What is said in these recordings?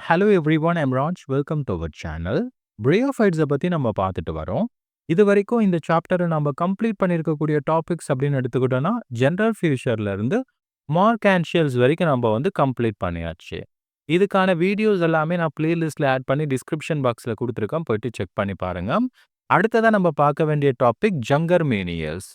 Hello everyone, I'm Raj. Welcome to our channel. Bryophytes பத்தி நம்ம பார்த்துட்டு வரோம். இது வரைக்கும் இந்த சாப்டரை நம்ம கம்ப்ளீட் பண்ணியிருக்கக்கூடிய டாபிக்ஸ் அப்படின்னு எடுத்துக்கிட்டோம்னா ஜெனரல் ஃபியூச்சர்ல இருந்து மார்கான்ஷியல்ஸ் வரைக்கும் நம்ம வந்து கம்ப்ளீட் பண்ணியாச்சு. இதுக்கான வீடியோஸ் எல்லாமே நான் பிளேலிஸ்ட்ல ஆட் பண்ணி டிஸ்கிரிப்ஷன் பாக்ஸ்ல கொடுத்துருக்கேன், போயிட்டு செக் பண்ணி பாருங்க. அடுத்ததான் நம்ம பார்க்க வேண்டிய டாபிக் ஜங்கர்மேனியல்ஸ்.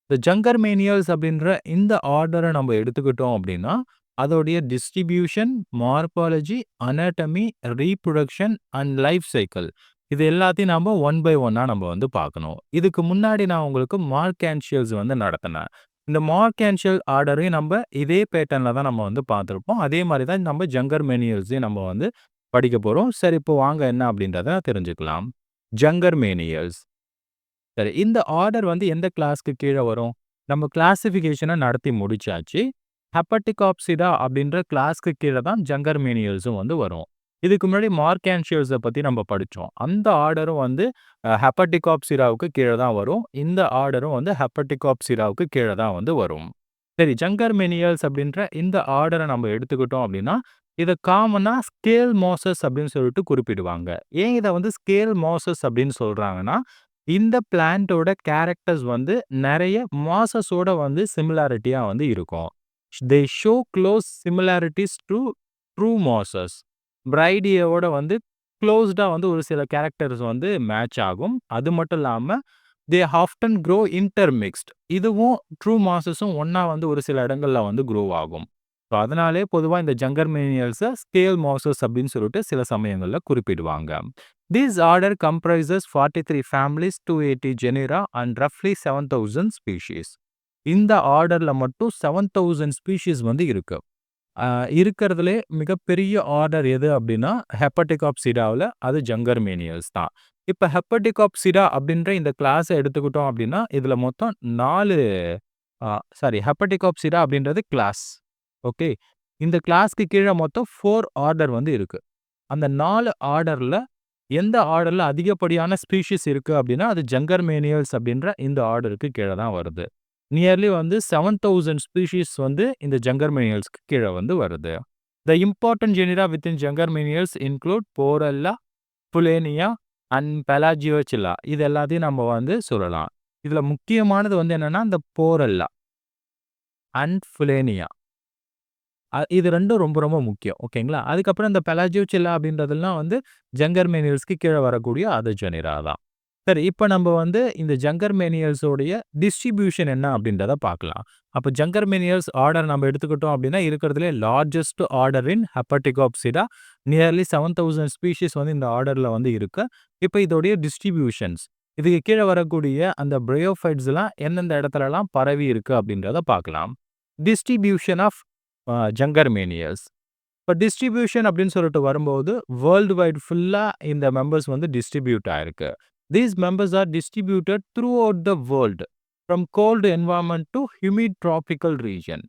இந்த ஜங்கர்மேனியல்ஸ் அப்படின்ற இந்த ஆர்டரை நம்ம எடுத்துக்கிட்டோம் அப்படின்னா அதோடைய distribution, morphology, anatomy, reproduction and life cycle இது எல்லாத்தையும் நம்ம ஒன் பை ஒன்னா நம்ம வந்து பார்க்கணும். இதுக்கு முன்னாடி நான் உங்களுக்கு மார்கான்ஷியல்ஸ் வந்து நடத்தினேன். இந்த மார்கான்ஷியல் ஆர்டரையும் நம்ம இதே பேட்டர்ல தான் நம்ம வந்து பார்த்துருப்போம். அதே மாதிரி தான் நம்ம ஜங்கர்மேனியல்ஸையும் நம்ம வந்து படிக்க போறோம். சரி, இப்போ வாங்க என்ன அப்படின்றத தெரிஞ்சுக்கலாம். ஜங்கர்மேனியல்ஸ். சரி, இந்த ஆர்டர் வந்து எந்த கிளாஸ்க்கு கீழே வரும்? நம்ம கிளாசிஃபிகேஷனை நடத்தி முடிச்சாச்சு. ஹெப்படிகாப்சிடா அப்படின்ற கிளாஸ்க்கு கீழே தான் ஜங்கர்மேனியல்ஸும் வந்து வரும். இதுக்கு முன்னாடி மார்கான்ஷியல்ஸை பற்றி நம்ம படித்தோம். அந்த ஆர்டரும் வந்து ஹெப்படிகாப்சிடாவுக்கு கீழே தான் வரும். இந்த ஆர்டரும் வந்து ஹெப்படிகாப்சிடாவுக்கு கீழே தான் வந்து வரும். சரி, ஜங்கர்மேனியல்ஸ் அப்படின்ற இந்த ஆர்டரை நம்ம எடுத்துக்கிட்டோம் அப்படின்னா இதை காமனாக ஸ்கேல் மாசஸ் அப்படின்னு சொல்லிட்டு குறிப்பிடுவாங்க. ஏன் இதை வந்து ஸ்கேல் மாசஸ் அப்படின்னு சொல்கிறாங்கன்னா இந்த பிளான்ட்டோட கேரக்டர்ஸ் வந்து நிறைய மாசஸோட வந்து சிமிலாரிட்டியாக வந்து இருக்கும். They show close similarities to true mosses. பிரைடியோட வந்து க்ளோஸ்டா வந்து ஒரு சில கேரக்டர்ஸ் வந்து மேட்ச் ஆகும். அது மட்டும் இல்லாமல் they often grow intermixed. இதுவும் ட்ரூ மாசஸும் ஒன்னா வந்து ஒரு சில இடங்கள்ல வந்து க்ரோ ஆகும். ஸோ அதனாலே பொதுவாக இந்த ஜங்கர்மேனியல்ஸை ஸ்கேல் மாசஸ் அப்படின்னு சொல்லிட்டு சில சமயங்களில் குறிப்பிடுவாங்க. This order comprises 43 families, 280 genera and roughly 7,000 species. இந்த ஆர்டர்ல மட்டும் 7,000 ஸ்பீஷீஸ் வந்து இருக்கு. இருக்கிறதுலே மிகப்பெரிய ஆர்டர் எது அப்படின்னா ஹெப்படிகாப்சிடாவில் அது ஜங்கர்மேனியல்ஸ் தான். இப்போ ஹெப்படிகாப்சிடா அப்படின்ற இந்த கிளாஸை எடுத்துக்கிட்டோம் அப்படின்னா இதில் மொத்தம் 4 ஹெப்படிகாப்சிடா அப்படின்றது கிளாஸ். ஓகே, இந்த கிளாஸ்க்கு கீழே மொத்தம் 4 ஆர்டர் வந்து இருக்கு. அந்த 4 ஆர்டரில் எந்த ஆர்டரில் அதிகப்படியான ஸ்பீஷீஸ் இருக்குது அப்படின்னா அது ஜங்கர்மேனியல்ஸ் அப்படின்ற இந்த ஆர்டருக்கு கீழே தான் வருது. நியர்லி வந்து 7,000 ஸ்பீஷீஸ் வந்து இந்த ஜங்கர்மேனியல்ஸ்க்கு கீழே வந்து வருது. The important genera within Jungermanniales include Porella, Frullania and Plagiochila. இது எல்லாத்தையும் நம்ம வந்து சொல்லலாம். இதில் முக்கியமானது வந்து என்னன்னா இந்த போரெல்லா அண்ட் புலேனியா, இது ரெண்டும் ரொம்ப ரொம்ப முக்கியம். ஓகேங்களா? அதுக்கப்புறம் இந்த பெலாஜியோசில்லா அப்படின்றதெல்லாம் வந்து ஜங்கர்மேனியல்ஸ்க்கு கீழே வரக்கூடிய அது ஜெனிரா தான். சரி, இப்போ நம்ம வந்து இந்த ஜங்கர்மேனியல்ஸோடைய டிஸ்ட்ரிபியூஷன் என்ன அப்படின்றத பார்க்கலாம். அப்போ ஜங்கர்மேனியல்ஸ் ஆர்டர் நம்ம எடுத்துக்கிட்டோம் அப்படின்னா இருக்கிறதுலே largest order in Hepaticopsida. Nearly 7,000 species வந்து இந்த ஆர்டரில் வந்து இருக்கு. இப்போ இதோடைய டிஸ்ட்ரிபியூஷன்ஸ், இதுக்கு கீழே வரக்கூடிய அந்த பிரையோஃபைட்ஸ்லாம் எந்தெந்த இடத்துலலாம் பரவி இருக்கு அப்படின்றத பார்க்கலாம். Distribution of Jungermanniales. இப்போ டிஸ்ட்ரிபியூஷன் அப்படின்னு சொல்லிட்டு வரும்போது வேர்ல்டு வைட் ஃபுல்லாக இந்த மெம்பர்ஸ் வந்து டிஸ்ட்ரிபியூட் ஆயிருக்கு. These members are distributed throughout the world from cold environment to humid tropical region.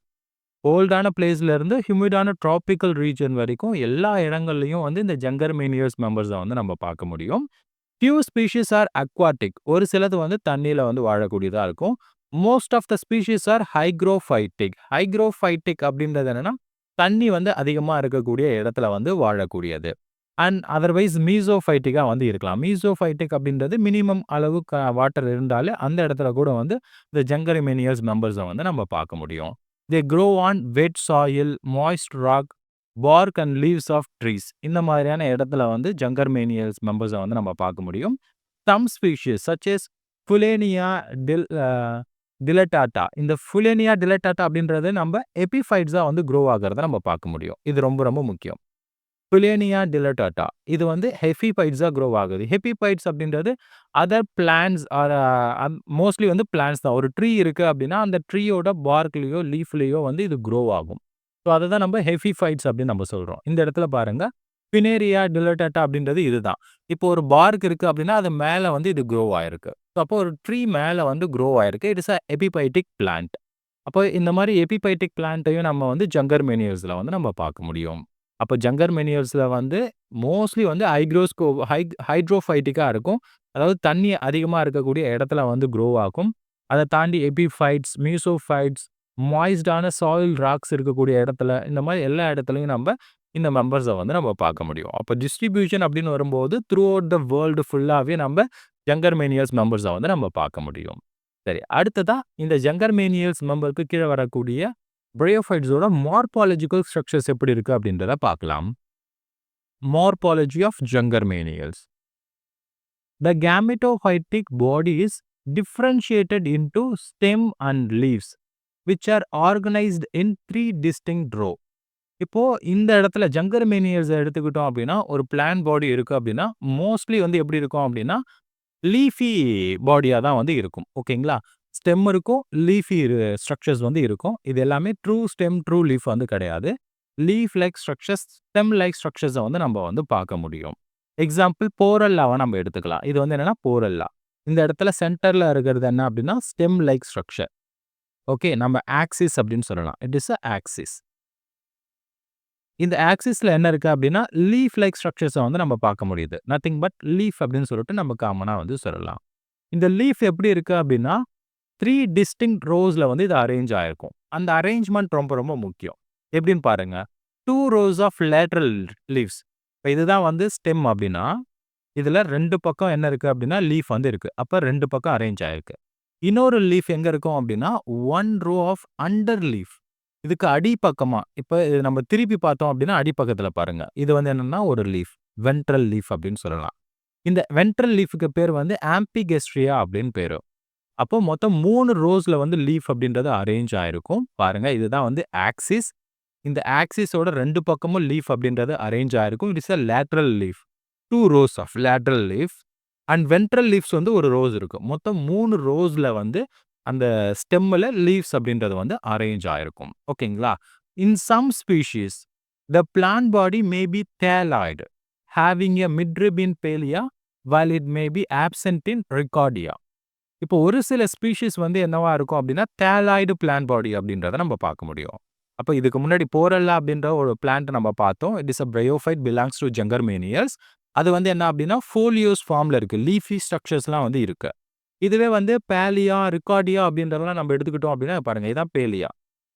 கோல்டான பிளேஸ்ல இருந்து ஹியூமிடான ட்ராபிக்கல் ரீஜன் வரைக்கும் எல்லா இடங்கள்லையும் வந்து இந்த ஜங்கர்மேனியல்ஸ் மெம்பர்ஸை வந்து நம்ம பார்க்க முடியும். Few species are aquatic. ஒரு சிலது வந்து தண்ணியில் வந்து வாழக்கூடியதாக இருக்கும். Most of the species are hygrophytic. Hygrophytic அப்படின்றது என்னன்னா தண்ணி வந்து அதிகமாக இருக்கக்கூடிய இடத்துல வந்து வாழக்கூடியது. அண்ட் அதர்வைஸ் மீசோஃபைட்டிக்காக வந்து இருக்கலாம். மீசோஃபைட்டிக் அப்படின்றது மினிமம் அளவு வாட்டர் இருந்தாலே அந்த இடத்துல கூட வந்து இந்த ஜங்கர்மேனியல்ஸ் மெம்பர்ஸை வந்து நம்ம பார்க்க முடியும். They grow on wet soil, moist rock, bark and leaves of trees. இந்த மாதிரியான இடத்துல வந்து ஜங்கர்மேனியல்ஸ் மெம்பர்ஸை வந்து நம்ம பார்க்க முடியும். Some species such as Frullania dilatata. இந்த புலேனியா டிலட்டாட்டா அப்படின்றது நம்ம எபிஃபைட்ஸாக வந்து க்ரோ ஆகிறத நம்ம பார்க்க முடியும். இது ரொம்ப ரொம்ப முக்கியம். புலேனியா டிலட்டாட்டா இது வந்து ஹெஃபிபைட்ஸாக க்ரோ ஆகுது. ஹெஃபிபைட்ஸ் அப்படின்றது அதர் பிளான்ஸ் ஆர் மோஸ்ட்லி வந்து பிளான்ஸ் தான். ஒரு ட்ரீ இருக்குது அப்படின்னா அந்த ட்ரீயோட பார்க்லேயோ லீஃப்லேயோ வந்து இது க்ரோ ஆகும். ஸோ அதை தான் நம்ம ஹெஃபிபைட்ஸ் அப்படின்னு நம்ம சொல்கிறோம். இந்த இடத்துல பாருங்கள், பினேரியா டிலட்டாட்டா அப்படின்றது இதுதான். இப்போ ஒரு பார்க் இருக்குது அப்படின்னா அது மேலே வந்து இது க்ரோ ஆயிருக்கு. ஸோ அப்போ ஒரு ட்ரீ மேலே வந்து க்ரோ ஆயிருக்கு. It is a epiphytic plant. அப்போ இந்த மாதிரி எபிபைட்டிக் பிளான்ட்டையும் நம்ம வந்து ஜங்கர்மேனியல்ஸில் வந்து நம்ம பார்க்க முடியும். அப்போ ஜங்கர்மேனியல்ஸில் வந்து மோஸ்ட்லி வந்து ஹைட்ரோஃபைட்டிக்காக இருக்கும். அதாவது தண்ணி அதிகமாக இருக்கக்கூடிய இடத்துல வந்து க்ரோ ஆகும். அதை தாண்டி எபிஃபைட்ஸ், மீசோஃபைட்ஸ், மாய்ஸ்டான சாயில் ராக்ஸ் இருக்கக்கூடிய இடத்துல இந்த மாதிரி எல்லா இடத்துலையும் நம்ம இந்த மெம்பர்ஸை வந்து நம்ம பார்க்க முடியும். அப்போ டிஸ்ட்ரிபியூஷன் அப்படின்னு வரும்போது த்ரூ அவுட் த வேர்ல்டு ஃபுல்லாகவே நம்ம ஜங்கர்மேனியல்ஸ் மெம்பர்ஸை வந்து நம்ம பார்க்க முடியும். சரி, அடுத்ததா இந்த ஜங்கர்மேனியல்ஸ் மெம்பருக்கு கீழே வரக்கூடிய பிரையோஃபைட்ஸோட மார்பாலஜிக்கல் ஸ்ட்ரக்சர்ஸ் எப்படி இருக்கு அப்படின்றத பார்க்கலாம். Morphology of Jungermanniales. The gametophytic body is differentiated into stem and leaves, which are organized in 3 distinct row. இப்போ இந்த இடத்துல ஜங்கர்மேனியல்ஸ் எடுத்துக்கிட்டோம் அப்படின்னா ஒரு பிளான்ட் பாடி இருக்கு அப்படின்னா மோஸ்ட்லி வந்து எப்படி இருக்கும் அப்படின்னா லீஃபி பாடியாக தான் வந்து இருக்கும். ஓகேங்களா, ஸ்டெம் இருக்கும், லீஃபி ஸ்ட்ரக்சர்ஸ் வந்து இருக்கும். இது எல்லாமே ட்ரூ ஸ்டெம் ட்ரூ லீஃப் வந்து கிடையாது. Leaf like structures, stem like ஸ்ட்ரக்சர்ஸை வந்து நம்ம வந்து பார்க்க முடியும். எக்ஸாம்பிள் போரல்லாவை நம்ம எடுத்துக்கலாம். இது வந்து என்னன்னா போரல்லா. இந்த இடத்துல சென்டர்ல இருக்கிறது என்ன அப்படின்னா ஸ்டெம் லைக் ஸ்ட்ரக்சர். ஓகே, நம்ம ஆக்சிஸ் அப்படின்னு சொல்லலாம். It is a axis. இந்த ஆக்சிஸ்ல என்ன இருக்கு அப்படின்னா லீஃப் லைக் ஸ்ட்ரக்சர்ஸை வந்து நம்ம பார்க்க முடியுது. நத்திங் பட் லீஃப் அப்படின்னு சொல்லிட்டு நம்ம காமனா வந்து சொல்லலாம். இந்த லீஃப் எப்படி இருக்கு அப்படின்னா 3 டிஸ்டிங்க்ட் ரோஸ்ல வந்து இது அரேஞ்ச் ஆயிருக்கும். அந்த அரேஞ்ச்மெண்ட் ரொம்ப ரொம்ப முக்கியம். எப்படின்னு பாருங்க. 2 rows ஆஃப் லேட்ரல் லீவ்ஸ். இப்போ இதுதான் வந்து ஸ்டெம் அப்படின்னா இதுல 2 பக்கம் என்ன இருக்கு அப்படின்னா லீஃப் வந்து இருக்கு. அப்ப 2 பக்கம் அரேஞ்ச் ஆயிருக்கு. இன்னொரு லீஃப் எங்க இருக்கும் அப்படின்னா 1 row ஆஃப் அண்டர் லீஃப். இதுக்கு அடிப்பக்கமா இப்போ நம்ம திருப்பி பார்த்தோம் அப்படின்னா அடிப்பக்கத்துல பாருங்க. இது வந்து என்னன்னா ஒரு லீஃப், வென்ட்ரல் லீஃப் அப்படின்னு சொல்லலாம். இந்த வென்ட்ரல் லீஃபுக்கு பேர் வந்து ஆம்பிகெஸ்ட்ரியா அப்படின்னு பேரு. அப்போ மொத்தம் 3 ரோஸ்ல வந்து லீஃப் அப்படின்றது அரேஞ்ச் ஆயிருக்கும். பாருங்க, இதுதான் வந்து ஆக்சிஸ். இந்த ஆக்சிஸோட 2 பக்கமும் லீஃப் அப்படின்றது அரேஞ்ச் ஆயிருக்கும். It is a lateral leaf. 2 rows of lateral leaf and ventral leaves வந்து ஒரு ரோஸ் இருக்கும். மொத்தம் 3 ரோஸ்ல வந்து அந்த ஸ்டெம்ல லீவ்ஸ் அப்படின்றது வந்து அரேஞ்ச் ஆயிருக்கும். ஓகேங்களா, in some species the plant body may be thalloid having a midrib in Pellia while it may be absent in Riccardia. இப்போ ஒரு சில ஸ்பீஷீஸ் வந்து என்னவா இருக்கும் அப்படின்னா தேலாய்டு பிளான்ட் பாடி அப்படின்றத நம்ம பார்க்க முடியும். அப்போ இதுக்கு முன்னாடி போரல்லா அப்படின்ற ஒரு பிளான்ட் நம்ம பார்த்தோம். It is a bryophyte belongs to Jungermanniales. அது வந்து என்ன அப்படின்னா ஃபோலியோஸ் ஃபார்ம்ல இருக்கு. லீஃபி ஸ்ட்ரக்சர்ஸ்லாம் வந்து இருக்கு. இதுவே வந்து பேலியா ரிகார்டியா அப்படின்றதெல்லாம் நம்ம எடுத்துக்கிட்டோம் அப்படின்னா பாருங்க, இதான் பேலியா.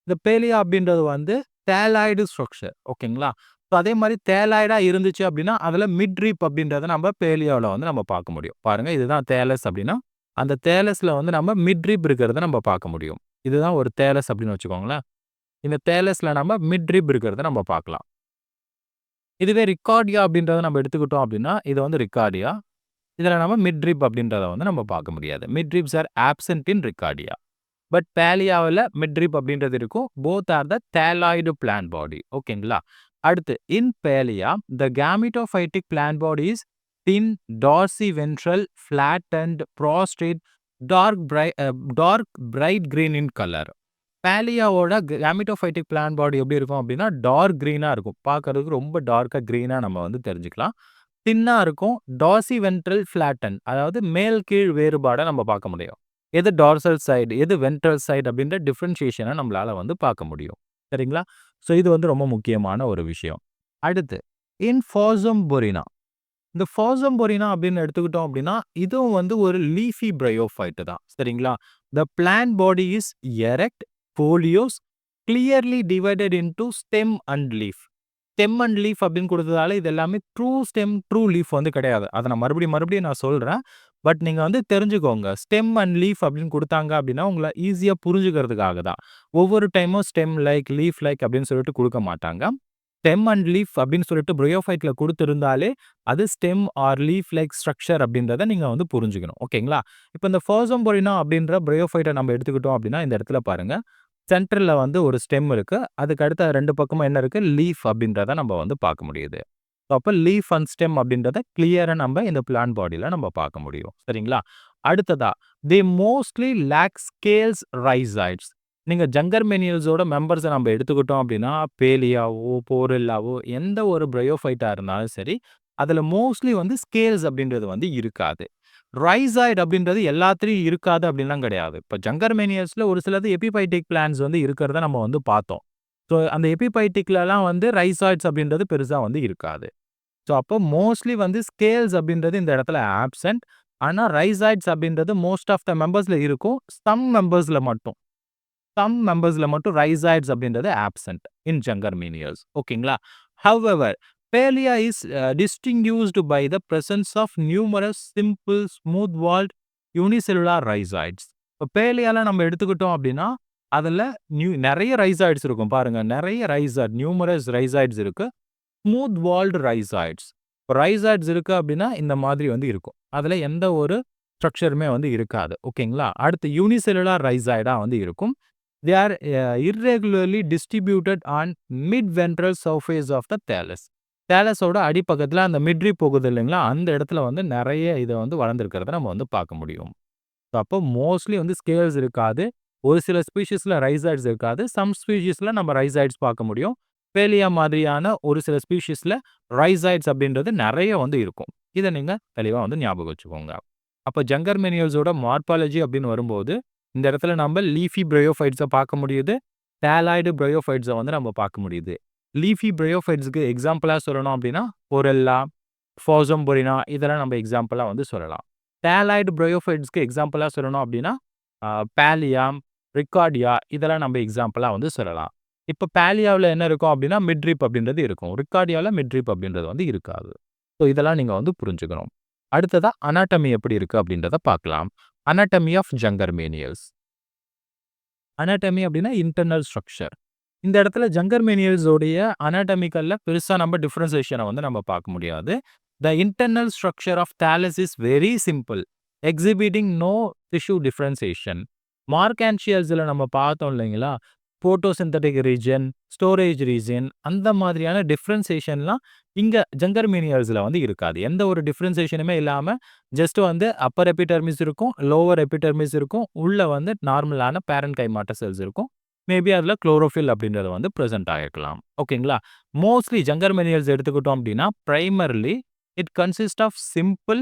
இந்த பேலியா அப்படின்றது வந்து தேலாய்டு ஸ்ட்ரக்சர். ஓகேங்களா, ஸோ அதே மாதிரி தேலாய்டா இருந்துச்சு அப்படின்னா அதில் மிட்ரிப் அப்படின்றத நம்ம பேலியாவில் வந்து நம்ம பார்க்க முடியும். பாருங்க, இதுதான் தேலஸ் அப்படின்னா அந்த தேலஸ்ல வந்து நம்ம மிட்ரிப் இருக்கிறத நம்ம பார்க்க முடியும். இதுதான் ஒரு தேலஸ் அப்படின்னு வச்சுக்கோங்களேன். இந்த தேலஸ்ல நம்ம மிட்ரிப் இருக்கிறத நம்ம பார்க்கலாம். இதுவே ரிகார்டியா அப்படின்றத நம்ம எடுத்துக்கிட்டோம் அப்படின்னா இது வந்து ரிகார்டியா. இதில் நம்ம மிட்ரிப் அப்படின்றத வந்து நம்ம பார்க்க முடியாது. Midribs are absent in Riccardia. But பேலியாவில் மிட்ரிப் அப்படின்றது இருக்கும். Both are the thalloid plant body. ஓகேங்களா, அடுத்து in Pellia the gametophytic plant body is thin, dorsiventral, flattened, prostrate, dark bright green in color. பேலியாவோட கேமிட்டோஃபைட்டிக் பிளான்ட் பாடி எப்படி இருக்கும் அப்படின்னா dark க்ரீனாக இருக்கும். பார்க்கறதுக்கு ரொம்ப டார்க்காக க்ரீனாக நம்ம வந்து தெரிஞ்சுக்கலாம். தின்னாக இருக்கும். டார்சிவென்ட்ரல் ஃப்ளாட்டன், அதாவது மேல் கீழ் வேறுபாடை நம்ம பார்க்க முடியும். எது டார்சல் சைடு எது வென்ட்ரல் சைடு அப்படின்ற டிஃப்ரென்ஷியேஷனை நம்மளால் வந்து பார்க்க முடியும். சரிங்களா, ஸோ இது வந்து ரொம்ப முக்கியமான ஒரு விஷயம். அடுத்து இன் ஃபாசம்பொரினா. இந்த ஃபாசம்பொரினா அப்படின்னு எடுத்துக்கிட்டோம் அப்படின்னா இதுவும் வந்து ஒரு லீஃபி பிரையோஃபைட்டு தான். சரிங்களா, த plant body is erect, folios, clearly divided into stem and leaf. Stem and leaf அப்படின்னு கொடுத்ததால இது எல்லாமே ட்ரூ ஸ்டெம் ட்ரூ லீஃப் வந்து கிடையாது. அதை நான் மறுபடியும் நான் சொல்கிறேன். பட் நீங்கள் வந்து தெரிஞ்சுக்கோங்க, ஸ்டெம் அண்ட் லீஃப் அப்படின்னு கொடுத்தாங்க அப்படின்னா உங்களை ஈஸியாக புரிஞ்சுக்கிறதுக்காக தான். ஒவ்வொரு டைமும் ஸ்டெம் லைக் லீஃப் லைக் அப்படின்னு சொல்லிட்டு கொடுக்க மாட்டாங்க. ஸ்டெம் அண்ட் லீஃப் அப்படின்னு சொல்லிட்டு பிரையோஃபைட்ல கொடுத்துருந்தாலே அது stem or leaf like structure அப்படின்றத நீங்கள் வந்து புரிஞ்சுக்கணும். ஓகேங்களா, இப்போ இந்த ஃபாசம்பொரினா அப்படின்ற பிரையோஃபைட்டை நம்ம எடுத்துக்கிட்டோம் அப்படின்னா இந்த இடத்துல பாருங்க, சென்டரில் வந்து ஒரு ஸ்டெம் இருக்கு. அதுக்கு அடுத்த 2 பக்கமும் என்ன இருக்கு, லீஃப் அப்படின்றத நம்ம வந்து பார்க்க முடியுது. அப்போ லீஃப் அண்ட் ஸ்டெம் அப்படின்றத கிளியராக நம்ம இந்த பிளான்ட் பாடியில் நம்ம பார்க்க முடியும். சரிங்களா, அடுத்ததா தே மோஸ்ட்லி லேக் ஸ்கேல்ஸ் ரைசாய்ட்ஸ். நீங்கள் ஜங்கர்மேனியல்ஸோட மெம்பர்ஸை நம்ம எடுத்துக்கிட்டோம் அப்படின்னா பேலியாவோ போரெல்லாவோ எந்த ஒரு பிரையோஃபைட்டாக இருந்தாலும் சரி அதில் மோஸ்ட்லி வந்து ஸ்கேல்ஸ் அப்படின்றது வந்து இருக்காது. ரைசாய்டு அப்படின்றது எல்லாத்துலேயும் இருக்காது அப்படின்லாம் கிடையாது. இப்போ ஜங்கர்மேனியல்ஸில் ஒரு சிலது எபிபைட்டிக் பிளான்ஸ் வந்து இருக்கிறத நம்ம வந்து பார்த்தோம். ஸோ அந்த எபிபைட்டிக்லலாம் வந்து ரைசாய்ட்ஸ் அப்படின்றது பெருசாக வந்து இருக்காது. ஸோ அப்போ மோஸ்ட்லி வந்து ஸ்கேல்ஸ் அப்படின்றது இந்த இடத்துல ஆப்சென்ட். ஆனால் ரைசாய்ட்ஸ் அப்படின்றது மோஸ்ட் ஆஃப் த மெம்பர்ஸில் இருக்கும். சம் மெம்பர்ஸில் மட்டும் ரைசாய்ட்ஸ் அப்படின்றது ஆப்சென்ட் இன் ஜங்கர்மேனியல்ஸ். ஓகேங்களா, However, ᴄᴏ is distinguished by the presence of numerous simple smooth-walled unicellular rhizoids. இப்போ ᴄᴏல நம்ம எடுத்துக்கிட்டோம் அப்படின்னா அதில் நிறைய ரைசாய்ட்ஸ் இருக்கும் பாருங்க. நிறைய ரைசாய்ட் நியூமரஸ் ரைசாய்ட்ஸ் இருக்கு. Smooth walled rhizoids. இப்போ ரைசாய்ட்ஸ் இருக்கு அப்படின்னா இந்த மாதிரி வந்து இருக்கும். அதில் எந்த ஒரு ஸ்ட்ரக்சருமே வந்து இருக்காது. ஓகேங்களா? அடுத்து யூனிசெல்லுலார் ரைசாய்டா வந்து இருக்கும். They are irregularly distributed on mid-ventral surface of the thallus. தேலஸோட அடிப்பக்கத்தில் அந்த மிட்ரி போகுது இல்லைங்களா, அந்த இடத்துல வந்து நிறைய இதை வந்து வளர்ந்துருக்கிறத நம்ம வந்து பார்க்க முடியும். ஸோ அப்போ மோஸ்ட்லி வந்து ஸ்கேல்ஸ் இருக்காது. ஒரு சில ஸ்பீஷீஸில் ரைசாய்ட்ஸ் இருக்காது. சம் ஸ்பீஷீஸில் நம்ம ரைசாய்ட்ஸ் பார்க்க முடியும். ᴄᴏ மாதிரியான ஒரு சில ஸ்பீஷீஸில் ரைசாய்ட்ஸ் அப்படின்றது நிறைய வந்து இருக்கும். இதை நீங்கள் தெளிவாக வந்து ஞாபகம் வச்சுக்கோங்க. அப்போ ஜங்கர்மெனியல்ஸோட மார்பாலஜி அப்படின்னு வரும்போது இந்த இடத்துல நம்ம லீஃபி ப்ரையோஃபைட்ஸை பார்க்க முடியுது. தேலாய்டு ப்ரையோஃபைட்ஸை வந்து நம்ம பார்க்க முடியுது. லீஃபி ப்ரையோஃபைட்ஸ்க்கு எக்ஸாம்பிளாக சொல்லணும் அப்படின்னா பொரெல்லா, ஃபோசம்பொரினா இதெல்லாம் நம்ம எக்ஸாம்பிளாக வந்து சொல்லலாம். தேலாய்டு ப்ரையோஃபைட்ஸ்க்கு எக்ஸாம்பிளாக சொல்லணும் அப்படின்னா பேலியாம், ரிக்கார்டியா இதெல்லாம் நம்ம எக்ஸாம்பிளாக வந்து சொல்லலாம். இப்போ பேலியாவில் என்ன இருக்கும் அப்படின்னா மிட்ரிப் அப்படின்றது இருக்கும். ரிக்கார்டியாவில் மிட்ரிப் அப்படின்றது வந்து இருக்காது. ஸோ இதெல்லாம் நீங்கள் வந்து புரிஞ்சுக்கணும். அடுத்ததாக அனாட்டமி எப்படி இருக்குது அப்படின்றத பார்க்கலாம். Anatomy of Jungermanniales. அனாட்டமி அப்படின்னா இன்டர்னல் ஸ்ட்ரக்சர். இந்த இடத்துல ஜங்கர்மெனியல்ஸோடைய அனாட்டமிக்கல்ல பெருசாக நம்ம டிஃப்ரென்சியேஷனை வந்து நம்ம பார்க்க முடியாது. The internal structure of thallus is very simple, exhibiting no tissue differentiation. மார்கான்ஷியல்ஸில் நம்ம பார்த்தோம் இல்லைங்களா, போட்டோசிந்தட்டிக் ரீஜன், ஸ்டோரேஜ் ரீஜன், அந்த மாதிரியான டிஃப்ரென்சியேஷன்லாம் இங்கே ஜங்கர்மெனியல்ஸில் வந்து இருக்காது. எந்த ஒரு டிஃப்ரென்சியேஷனுமே இல்லாமல் ஜஸ்ட் வந்து அப்பர் எபிடெர்மிஸ் இருக்கும், லோவர் எபிடெர்மிஸ் இருக்கும், உள்ள வந்து நார்மலான பேரன்கைமாட்ட செல்ஸ் இருக்கும். மேபி அதில் குளோரோஃபில் அப்படின்றது வந்து ப்ரெசென்ட் ஆகிருக்கலாம். ஓகேங்களா? மோஸ்ட்லி ஜங்கர்மெனியல்ஸ் எடுத்துக்கிட்டோம் அப்படின்னா primarily it consist of simple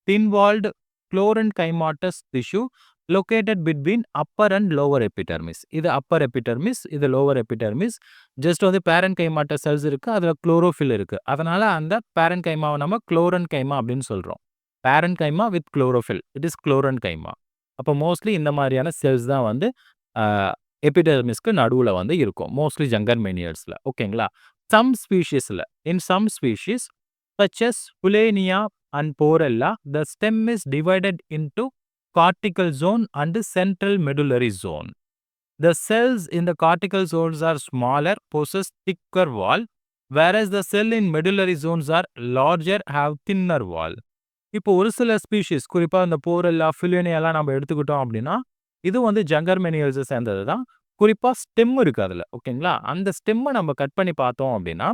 thin walled chlorenchymatous tissue located between upper and lower epidermis. இது upper epidermis, இது lower epidermis. ஜஸ்ட் வந்து பேரன்கைமாட்ட செல்ஸ் இருக்குது, அதில் குளோரோஃபில் இருக்குது. அதனால் அந்த பேரன்கைமாவை நம்ம குளோரன்கைமா அப்படின்னு சொல்கிறோம். Parenchyma with chlorophyll, it is குளோரன்கைமா. அப்போ மோஸ்ட்லி இந்த மாதிரியான செல்ஸ் தான் வந்து எபிடெர்மிஸ்க்கு நடுவில் வந்து இருக்கும் மோஸ்ட்லி ஜங்கர்மெனியல்ஸில். ஓகேங்களா? சம் ஸ்பீஷீஸில் in some species such as Fulania and Porella, the stem is divided into cortical zone and central medullary zone. The cells in the cortical zones are smaller, possess thicker wall, whereas the cell in medullary zones are larger, have thinner wall. இப்போ ஒரு சில species குறிப்பாக இந்த போரெல்லா, ஃபிலினியெல்லாம் நம்ம எடுத்துக்கிட்டோம் அப்படின்னா இது வந்து ஜங்கர்மெனியல்ஸை சேர்ந்தது தான். குறிப்பாக ஸ்டெம் இருக்குது அதில். ஓகேங்களா? அந்த ஸ்டெம்மை நம்ம கட் பண்ணி பார்த்தோம் அப்படின்னா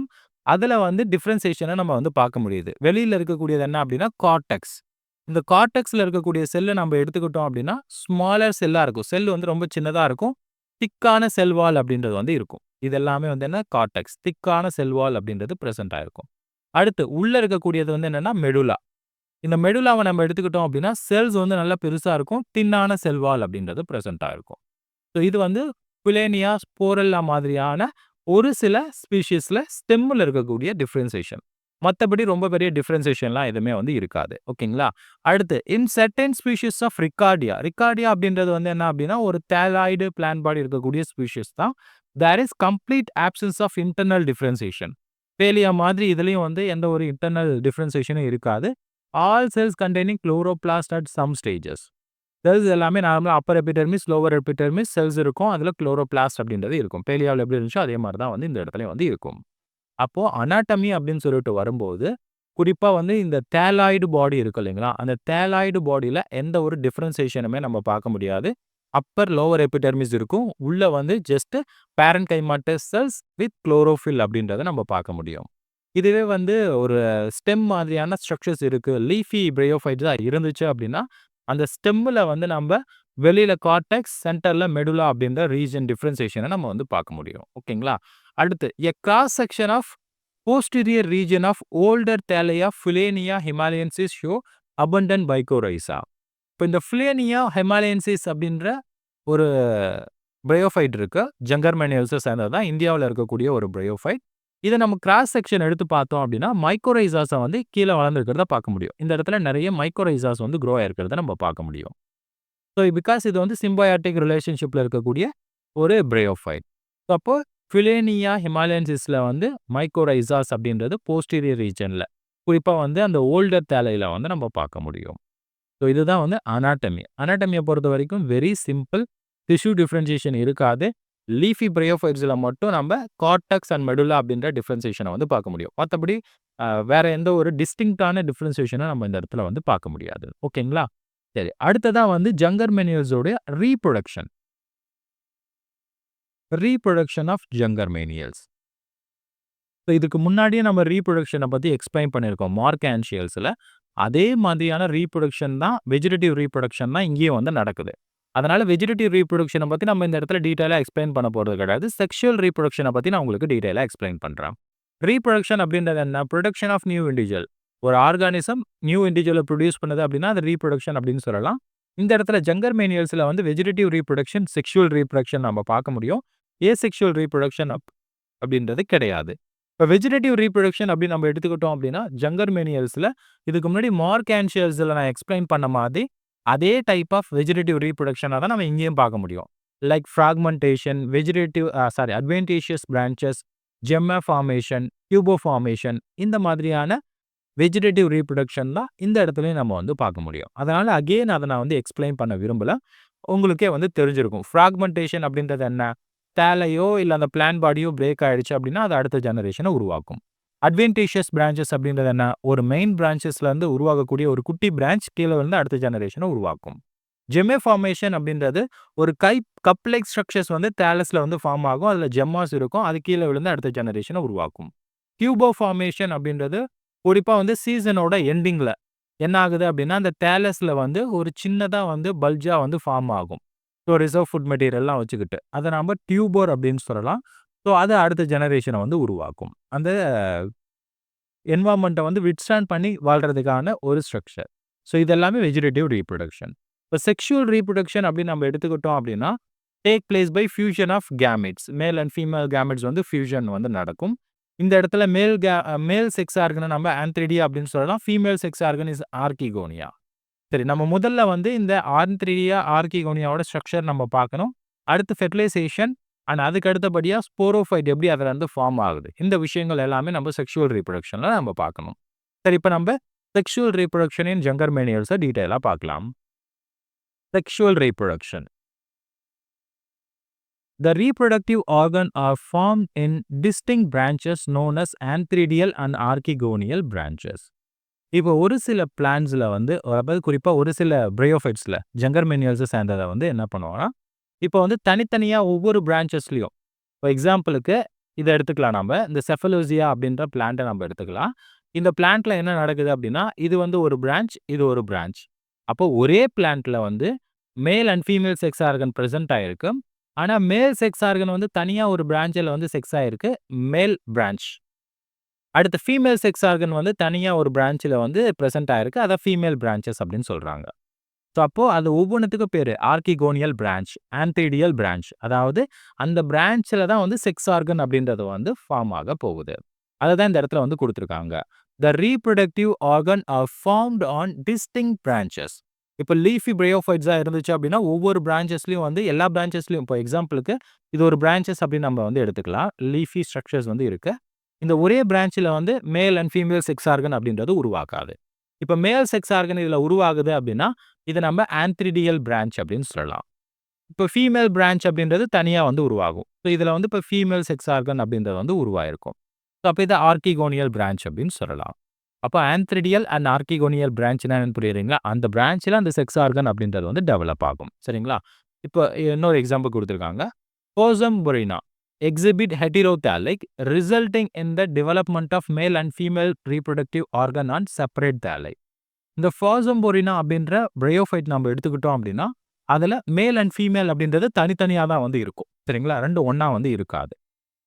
அதில் வந்து டிஃப்ரென்சியேஷனை நம்ம வந்து பார்க்க முடியுது. வெளியில் இருக்கக்கூடியது என்ன அப்படின்னா கார்டெக்ஸ். இந்த கார்டெக்ஸில் இருக்கக்கூடிய செல்லை நம்ம எடுத்துக்கிட்டோம் அப்படின்னா ஸ்மாலர் செல்லாக இருக்கும். செல் வந்து ரொம்ப சின்னதாக இருக்கும். திக்கான செல்வால் அப்படின்றது வந்து இருக்கும். இது எல்லாமே வந்து என்ன கார்டெக்ஸ், திக்கான செல்வால் அப்படின்றது ப்ரெசென்ட் ஆகிருக்கும். அடுத்து உள்ளே இருக்கக்கூடியது வந்து என்னென்னா மெடுலா. இந்த மெடுலாவை நம்ம எடுத்துக்கிட்டோம் அப்படின்னா செல்ஸ் வந்து நல்லா பெருசாக இருக்கும். தின்னான செல்வால் அப்படின்றது ப்ரெசென்ட் ஆகிருக்கும். ஸோ இது வந்து புலேனியா, போரெல்லா மாதிரியான ஒரு சில ஸ்பீஷீஸில் ஸ்டெம்மில் இருக்கக்கூடிய டிஃப்ரென்சியேஷன். மற்றபடி ரொம்ப பெரிய டிஃப்ரென்சியேஷன்லாம் எதுவுமே வந்து இருக்காது. ஓகேங்களா? அடுத்து இன் செர்டைன் ஸ்பீஷீஸ் ஆஃப் ரிக்கார்டியா. ரிக்கார்டியா அப்படின்றது வந்து என்ன அப்படின்னா ஒரு தேலாய்டு பிளான்ட் பாடி இருக்கக்கூடிய ஸ்பீஷீஸ் தான். There is complete absence of internal differentiation. ᴄᴏ மாதிரி இதுலேயும் வந்து எந்த ஒரு இன்டர்னல் டிஃப்ரென்சியேஷனும் இருக்காது. All cells containing chloroplast at some stages. Cells எல்லாமே நார்மலாக upper epidermis, lower epidermis cells இருக்கும். அதில் குளோரோபிளாஸ்ட் அப்படின்றது இருக்கும். ᴄᴏவில் எப்படி இருந்துச்சோ அதே மாதிரி தான் வந்து இந்த இடத்துல வந்து இருக்கும். அப்போது அனாட்டமி அப்படின்னு சொல்லிட்டு வரும்போது குறிப்பாக வந்து இந்த தேலாய்டு பாடி இருக்கு இல்லைங்களா, அந்த தேலாய்டு பாடியில் எந்த ஒரு டிஃப்ரென்சியேஷனுமே நம்ம பார்க்க முடியாது. அப்பர் லோவர் எபிடெர்மிஸ் இருக்கும். உள்ளே வந்து ஜஸ்ட் பேரன்கைமாட்டஸ் செல்ஸ் வித் குளோரோஃபில் அப்படின்றத நம்ம பார்க்க முடியும். இதுவே வந்து ஒரு ஸ்டெம் மாதிரியான ஸ்ட்ரக்சர்ஸ் இருக்குது, லீஃபி ப்ரையோஃபைட்ஸாக இருந்துச்சு அப்படின்னா அந்த ஸ்டெம்மில் வந்து நம்ம வெளியில் கார்டெக்ஸ், சென்டரில் மெடுலா அப்படின்ற ரீஜன் டிஃப்ரென்சியேஷனை நம்ம வந்து பார்க்க முடியும். ஓகேங்களா? அடுத்து a cross section of posterior region of older thalli Frullania himalayensis show abundant mycorrhiza. இப்போ இந்த ஃபிலேனியா ஹிமாலயன்சிஸ் அப்படின்ற ஒரு ப்ரையோஃபைட் இருக்கு. ஜங்கர்மெனியல்ஸை சேர்ந்தது தான். இந்தியாவில் இருக்கக்கூடிய ஒரு ப்ரையோஃபைட். இதை நம்ம கிராஸ் செக்ஷன் எடுத்து பார்த்தோம் அப்படின்னா மைக்கோரைசாஸை வந்து கீழே வளர்ந்துருக்கிறத பார்க்க முடியும். இந்த இடத்துல நிறைய மைக்கோரைசாஸ் வந்து க்ரோ ஆயிருக்கிறத நம்ம பார்க்க முடியும். ஸோ பிகாஸ் இது வந்து சிம்பயாட்டிக் ரிலேஷன்ஷிப்பில் இருக்கக்கூடிய ஒரு ப்ரையோஃபைட். ஸோ அப்போ ஃபிலேனியா ஹிமாலயன்சிஸ்ல வந்து மைக்கோரைசாஸ் அப்படின்றது போஸ்டீரியர் ரீஜன்ல குறிப்பாக வந்து அந்த ஓல்டர் தேலையில் வந்து நம்ம பார்க்க முடியும். ஸோ இதுதான் வந்து அனாட்டமியை பொறுத்த வரைக்கும் வெரி சிம்பிள். டிஷ்யூ டிஃப்ரென்சியேஷன் இருக்காது. லீஃபி பிரையோஃபைட்ஸில் மட்டும் நம்ம கார்டெக்ஸ் அண்ட் மெடுலா அப்படின்ற டிஃப்ரென்சியேஷனை வந்து பார்க்க முடியும். மற்றபடி வேற எந்த ஒரு டிஸ்டிங்டான டிஃப்ரென்சியேஷனை நம்ம இந்த இடத்துல வந்து பார்க்க முடியாது. ஓகேங்களா? சரி, அடுத்ததான் வந்து ஜங்கர்மெனியல்ஸோடைய ரீப்ரொடக்ஷன் ஆஃப் ஜங்கர்மெனியல்ஸ். ஸோ இதுக்கு முன்னாடியே நம்ம ரீப்ரொடக்ஷனை பற்றி எக்ஸ்பிளைன் பண்ணியிருக்கோம் மார்க்ஆன்ஷியல்ஸில். அதே மாதிரியான ரீப்ரொடக்ஷன் தான் வெஜிடேட்டிவ் ரீப்ரொடக்ஷன் தான் இங்கேயும் வந்து நடக்குது. அதனால வெஜிடேட்டிவ் ரீப்ரொடக்ஷனை பற்றி நம்ம இந்த இடத்துல டீட்டெயிலாக எக்ஸ்பிளைன் பண்ண போகிறது கிடையாது. செக்ஷுவல் ரீப்ரொடக்ஷனை பற்றி நான் உங்களுக்கு டீட்டெயிலாக எக்ஸ்பிளைன் பண்ணுறேன். ரீப்ரொடக்ஷன் அப்படின்றது என்ன? Production of new individual. ஒரு ஆர்கானிசம் நியூ இண்டிவிஜுவலை ப்ரொடியூஸ் பண்ணுது அப்படின்னா அது ரீப்ரொடக்ஷன் அப்படின்னு சொல்லலாம். இந்த இடத்துல ஜங்கர்மெனியல்ஸில் வந்து வெஜிடேட்டிவ் ரீப்ரொடக்ஷன், செக்ஷுவல் ரீப்ரொடக்ஷன் நம்ம பார்க்க முடியும். ஏசெக்ஷுவல் ரீப்ரொடக்ஷன் அப்படின்றது கிடையாது. இப்போ வெஜிடேட்டிவ் ரீப்ரொடக்ஷன் அப்படின்னு நம்ம எடுத்துக்கிட்டோம் அப்படின்னா ஜங்கர்மெனியல்ஸில் இதுக்கு முன்னாடி மார்க்ஆன்ஷியல்ஸில் நான் எக்ஸ்பிளைன் பண்ண மாதிரி அதே டைப் ஆஃப் வெஜிடேட்டிவ் ரீப்ரொடக்ஷனை தான் நம்ம இங்கேயும் பார்க்க முடியும். Like fragmentation, அட்வென்டேஷியஸ் branches, ஜெம்மா formation, டியூபோ formation, இந்த மாதிரியான வெஜிடேட்டிவ் ரீப்ரொடக்ஷன் தான் இந்த இடத்துலையும் நம்ம வந்து பார்க்க முடியும். அதனால் அகெயின் அதை நான் வந்து எக்ஸ்பிளைன் பண்ண விரும்பலை. உங்களுக்கே வந்து தெரிஞ்சிருக்கும். ஃப்ராக்மெண்டேஷன் அப்படின்றது என்ன? தேலையோ இல்லை அந்த பிளான் பாடியோ பிரேக் ஆகிடுச்சு அப்படின்னா அது அடுத்த ஜெனரேஷனை உருவாக்கும். அட்வென்டேஷியஸ் பிரான்ச்சஸ் அப்படின்றது என்ன? ஒரு மெயின் பிரான்ச்சஸ்லேருந்து உருவாகக்கூடிய ஒரு குட்டி பிரான்ச் கீழே வந்து அடுத்த ஜெனரேஷனை உருவாக்கும். ஜெம்மே ஃபார்மேஷன் அப்படின்றது ஒரு கப் லைக் ஸ்ட்ரக்சர்ஸ் வந்து தேலஸில் வந்து ஃபார்ம் ஆகும். அதில் ஜெம்மாஸ் இருக்கும். அது கீழே விழுந்து அடுத்த ஜெனரேஷனை உருவாக்கும். டியூபோ ஃபார்மேஷன் அப்படின்றது குறிப்பாக வந்து சீசனோட எண்டிங்கில் என்ன ஆகுது அப்படின்னா அந்த தேலஸில் வந்து ஒரு சின்னதாக வந்து பல்ஜாக வந்து ஃபார்ம் ஆகும். ஸோ ரிசர்வ் ஃபுட் மெட்டீரியல்லாம் வச்சுக்கிட்டு அதை நம்ம டியூபர் அப்படின்னு சொல்லலாம். ஸோ அது அடுத்த ஜெனரேஷனை வந்து உருவாக்கும். அந்த என்வாயர்மெண்ட்டை வந்து வித்ஸ்டாண்ட் பண்ணி வாழ்கிறதுக்கான ஒரு ஸ்ட்ரக்சர். ஸோ இதெல்லாமே வெஜிடேட்டிவ் ரீப்ரொடக்ஷன். இப்போ செக்ஷுவல் ரீப்ரொடக்ஷன் அப்படின்னு நம்ம எடுத்துக்கிட்டோம் அப்படின்னா take place by fusion of gametes. Male and female gametes வந்து ஃபியூஷன் வந்து நடக்கும். இந்த இடத்துல மேல் செக்ஸ் ஆர்கனை நம்ம ஆந்த்ரிடியா அப்படின்னு சொல்லலாம். Female sex organ is archegonia. சரி, நம்ம முதல்ல வந்து இந்த ஆந்த்ரிடியா ஆர்கிகோனியாவோட ஸ்ட்ரக்சர் நம்ம பார்க்கணும். அடுத்து ஃபெர்டிலைசேஷன் அண்ட் அதுக்கு அடுத்தபடியாக ஸ்போரோஃபைட் எப்படி அதில் வந்து ஃபார்ம் ஆகுது. இந்த விஷயங்கள் எல்லாமே நம்ம செக்ஷுவல் ரீப்ரொடக்ஷனில் நம்ம பார்க்கணும். சரி, இப்போ நம்ம செக்ஷுவல் ரீப்ரொடக்ஷன் இன் ஜங்கர்மெனியல்ஸை டீட்டெயிலாக பார்க்கலாம். Sexual reproduction. The reproductive organ are formed in distinct branches known as antheridial and archegonial branches. இப்போ ஒரு சில பிளான்ஸில் வந்து அதாவது குறிப்பாக ஒரு சில பிரையோஃபைட்ஸில் ஜங்கர்மெனியல்ஸை சேர்ந்ததை வந்து என்ன பண்ணுவோம்னா இப்போ வந்து தனித்தனியாக ஒவ்வொரு பிரான்ச்சஸ்லையும் இப்போ எக்ஸாம்பிளுக்கு இதை எடுத்துக்கலாம். நம்ம இந்த செஃபலோசியா அப்படின்ற பிளான்ட்டை நம்ம எடுத்துக்கலாம். இந்த பிளான்ட்டில் என்ன நடக்குது அப்படின்னா இது வந்து ஒரு பிரான்ச், இது ஒரு பிரான்ச். அப்போ ஒரே பிளான்ட்டில் வந்து மேல் and female sex organ present ஆகிருக்கு. ஆனால் மேல் செக்ஸ் ஆர்கன் வந்து தனியாக ஒரு பிரான்ச்சில் வந்து செக்ஸ் ஆகிருக்கு, மேல் பிரான்ச். அடுத்து ஃபீமேல் செக்ஸ் ஆர்கன் வந்து தனியாக ஒரு பிரான்ச்சில் வந்து ப்ரெசென்ட் ஆகிருக்கு, அதை ஃபீமேல் பிரான்ச்சஸ் அப்படின்னு சொல்கிறாங்க. ஸோ அப்போது அது ஒவ்வொன்றுத்துக்கும் பேர் ஆர்கிகோனியல் பிரான்ச், ஆந்த்ரிடியல் பிரான்ச். அதாவது அந்த பிரான்ச்சில் தான் வந்து செக்ஸ் ஆர்கன் அப்படின்றது வந்து ஃபார்ம் ஆக போகுது. அதை தான் இந்த இடத்துல வந்து கொடுத்துருக்காங்க. த reproductive organ R formed on distinct branches. இப்போ லீஃபி பிரையோஃபைட்ஸாக இருந்துச்சு அப்படின்னா ஒவ்வொரு பிரான்ச்சஸ்லையும் வந்து எல்லா பிரான்ச்சஸ்லையும் இப்போ எக்ஸாம்பிளுக்கு இது ஒரு பிரான்ச்சஸ் அப்படின்னு நம்ம வந்து எடுத்துக்கலாம். லீஃபி ஸ்ட்ரக்சர்ஸ் வந்து இருக்கு. இந்த ஒரே பிரான்ச்சில் வந்து மேல் அண்ட் ஃபீமேல் செக்ஸ் ஆர்கன் அப்படின்றது உருவாக்காது. இப்போ மேல் செக்ஸ் ஆர்கன் இதில் உருவாகுது அப்படின்னா இதை நம்ம ஆந்த்ரிடியல் பிரான்ச் அப்படின்னு சொல்லலாம். இப்போ ஃபீமேல் பிரான்ச் அப்படின்றது தனியாக வந்து உருவாகும். ஸோ இதில் வந்து இப்போ ஃபீமேல் செக்ஸ் ஆர்கன் அப்படின்றது வந்து உருவாயிருக்கும். ஸோ அப்போ இதை ஆர்கிகோனியல் பிரான்ச் அப்படின்னு சொல்லலாம். அப்போ ஆந்த்ரிடியல் அண்ட் ஆர்கிகோனியல் பிரான்ச்னா என்னன்னு புரியுறீங்களா? அந்த பிரான்ச்சில் அந்த செக்ஸ் ஆர்கன் அப்படின்றது வந்து டெவலப் ஆகும். சரிங்களா? இப்போ இன்னொரு எக்ஸாம்பிள் கொடுத்துருக்காங்க. ᴂᴏ்ᴅᴅ exhibit heterothallic resulting in the development of male and female reproductive organ on separate thalli. இந்த ᴂᴏ்ᴅᴅ அப்படின்ற பிரையோஃபைட் நம்ம எடுத்துக்கிட்டோம் அப்படின்னா அதில் மேல் அண்ட் ஃபீமேல் அப்படின்றது தனித்தனியாக தான் வந்து இருக்கும். சரிங்களா? ரெண்டும் ஒன்றா வந்து இருக்காது.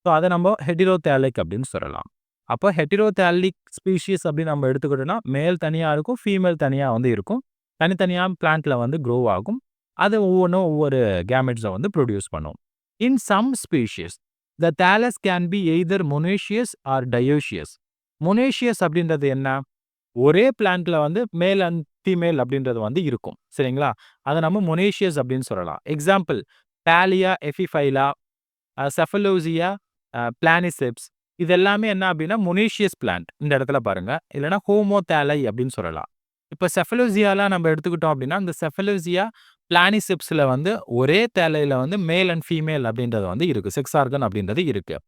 ஸோ அதை நம்ம ஹெட்டிரோதாலிக் அப்படின்னு சொல்லலாம். அப்போ ஹெட்டிரோதாலிக் ஸ்பீஷீஸ் அப்படின்னு நம்ம எடுத்துக்கிட்டோம்னா மேல் தனியாக இருக்கும், ஃபீமேல் தனியாக வந்து இருக்கும். தனித்தனியாக பிளான்ட்டில் வந்து க்ரோ ஆகும். அது ஒவ்வொன்றும் ஒவ்வொரு கேமெட்ஸை வந்து ப்ரொடியூஸ் பண்ணும். In some species, the thallus can be either monoecious or dioecious. Monoecious அப்படின்றது என்ன? ஒரே பிளான்ட்ல வந்து மேல் அண்ட் ஃபீமேல் அப்படின்றது வந்து இருக்கும். சரிங்களா? அதை நம்ம மொனேஷியஸ் அப்படின்னு சொல்லலாம். எக்ஸாம்பிள் டாலியா எஃபிஃபைலா, செஃபலோசியா, பிளானிசெப்ஸ் இது எல்லாமே என்ன அப்படின்னா மொனேஷியஸ் பிளான்ட் இந்த இடத்துல பாருங்க. இல்லைன்னா ஹோமோதேலை அப்படின்னு சொல்லலாம். இப்போ செஃபலோசியாலாம் நம்ம எடுத்துக்கிட்டோம் அப்படின்னா இந்த செஃபலோசியா பிளானிசெப்ஸில் வந்து ஒரே தேலையில் வந்து மேல் அண்ட் ஃபீமேல் அப்படின்றது வந்து இருக்குது. செக்ஸ் ஆர்கன் அப்படின்றது இருக்குது.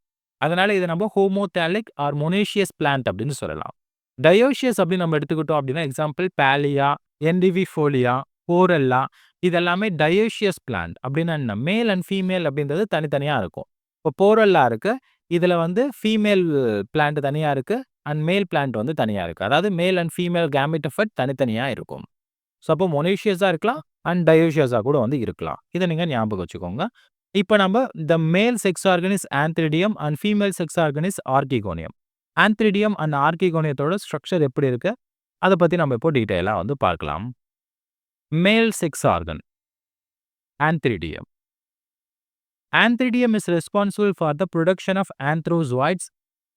அதனால இதை நம்ம ஹோமோதேலிக் ஆர் மொனேஷியஸ் பிளான்ட் அப்படின்னு சொல்லலாம். டயோஷியஸ் அப்படின்னு நம்ம எடுத்துக்கிட்டோம் அப்படின்னா எக்ஸாம்பிள் பேலியா, என்டிவிஃபோலியா, போரெல்லா இதெல்லாமே டயோஷியஸ் பிளான்ட் அப்படின்னா என்ன மேல் அண்ட் ஃபீமேல் அப்படின்றது தனித்தனியாக இருக்கும். இப்போ போரெல்லா இருக்கு, இதில் வந்து ஃபீமேல் பிளான்ட் தனியாக இருக்கு அண்ட் மேல் பிளான்ட் வந்து தனியாக இருக்குது. அதாவது மேல் அண்ட் ஃபீமேல் கேமெட்டோஃபைட் தனித்தனியாக இருக்கும். ஸோ அப்போ மொனேஷியஸாக இருக்கலாம் அண்ட் டயோஷியஸாக கூட வந்து இருக்கலாம். இதை நீங்கள் ஞாபகம் வச்சுக்கோங்க. இப்போ நம்ம the male sex organ is antheridium and female sex organ is archegonium. Antheridium and ஆர்கிகோனியத்தோட ஸ்ட்ரக்சர் எப்படி இருக்கு அதை பற்றி நம்ம இப்போ டீட்டெயிலாக வந்து பார்க்கலாம். மேல் sex organ antheridium. Anthridium is responsible for the production of anthrozoids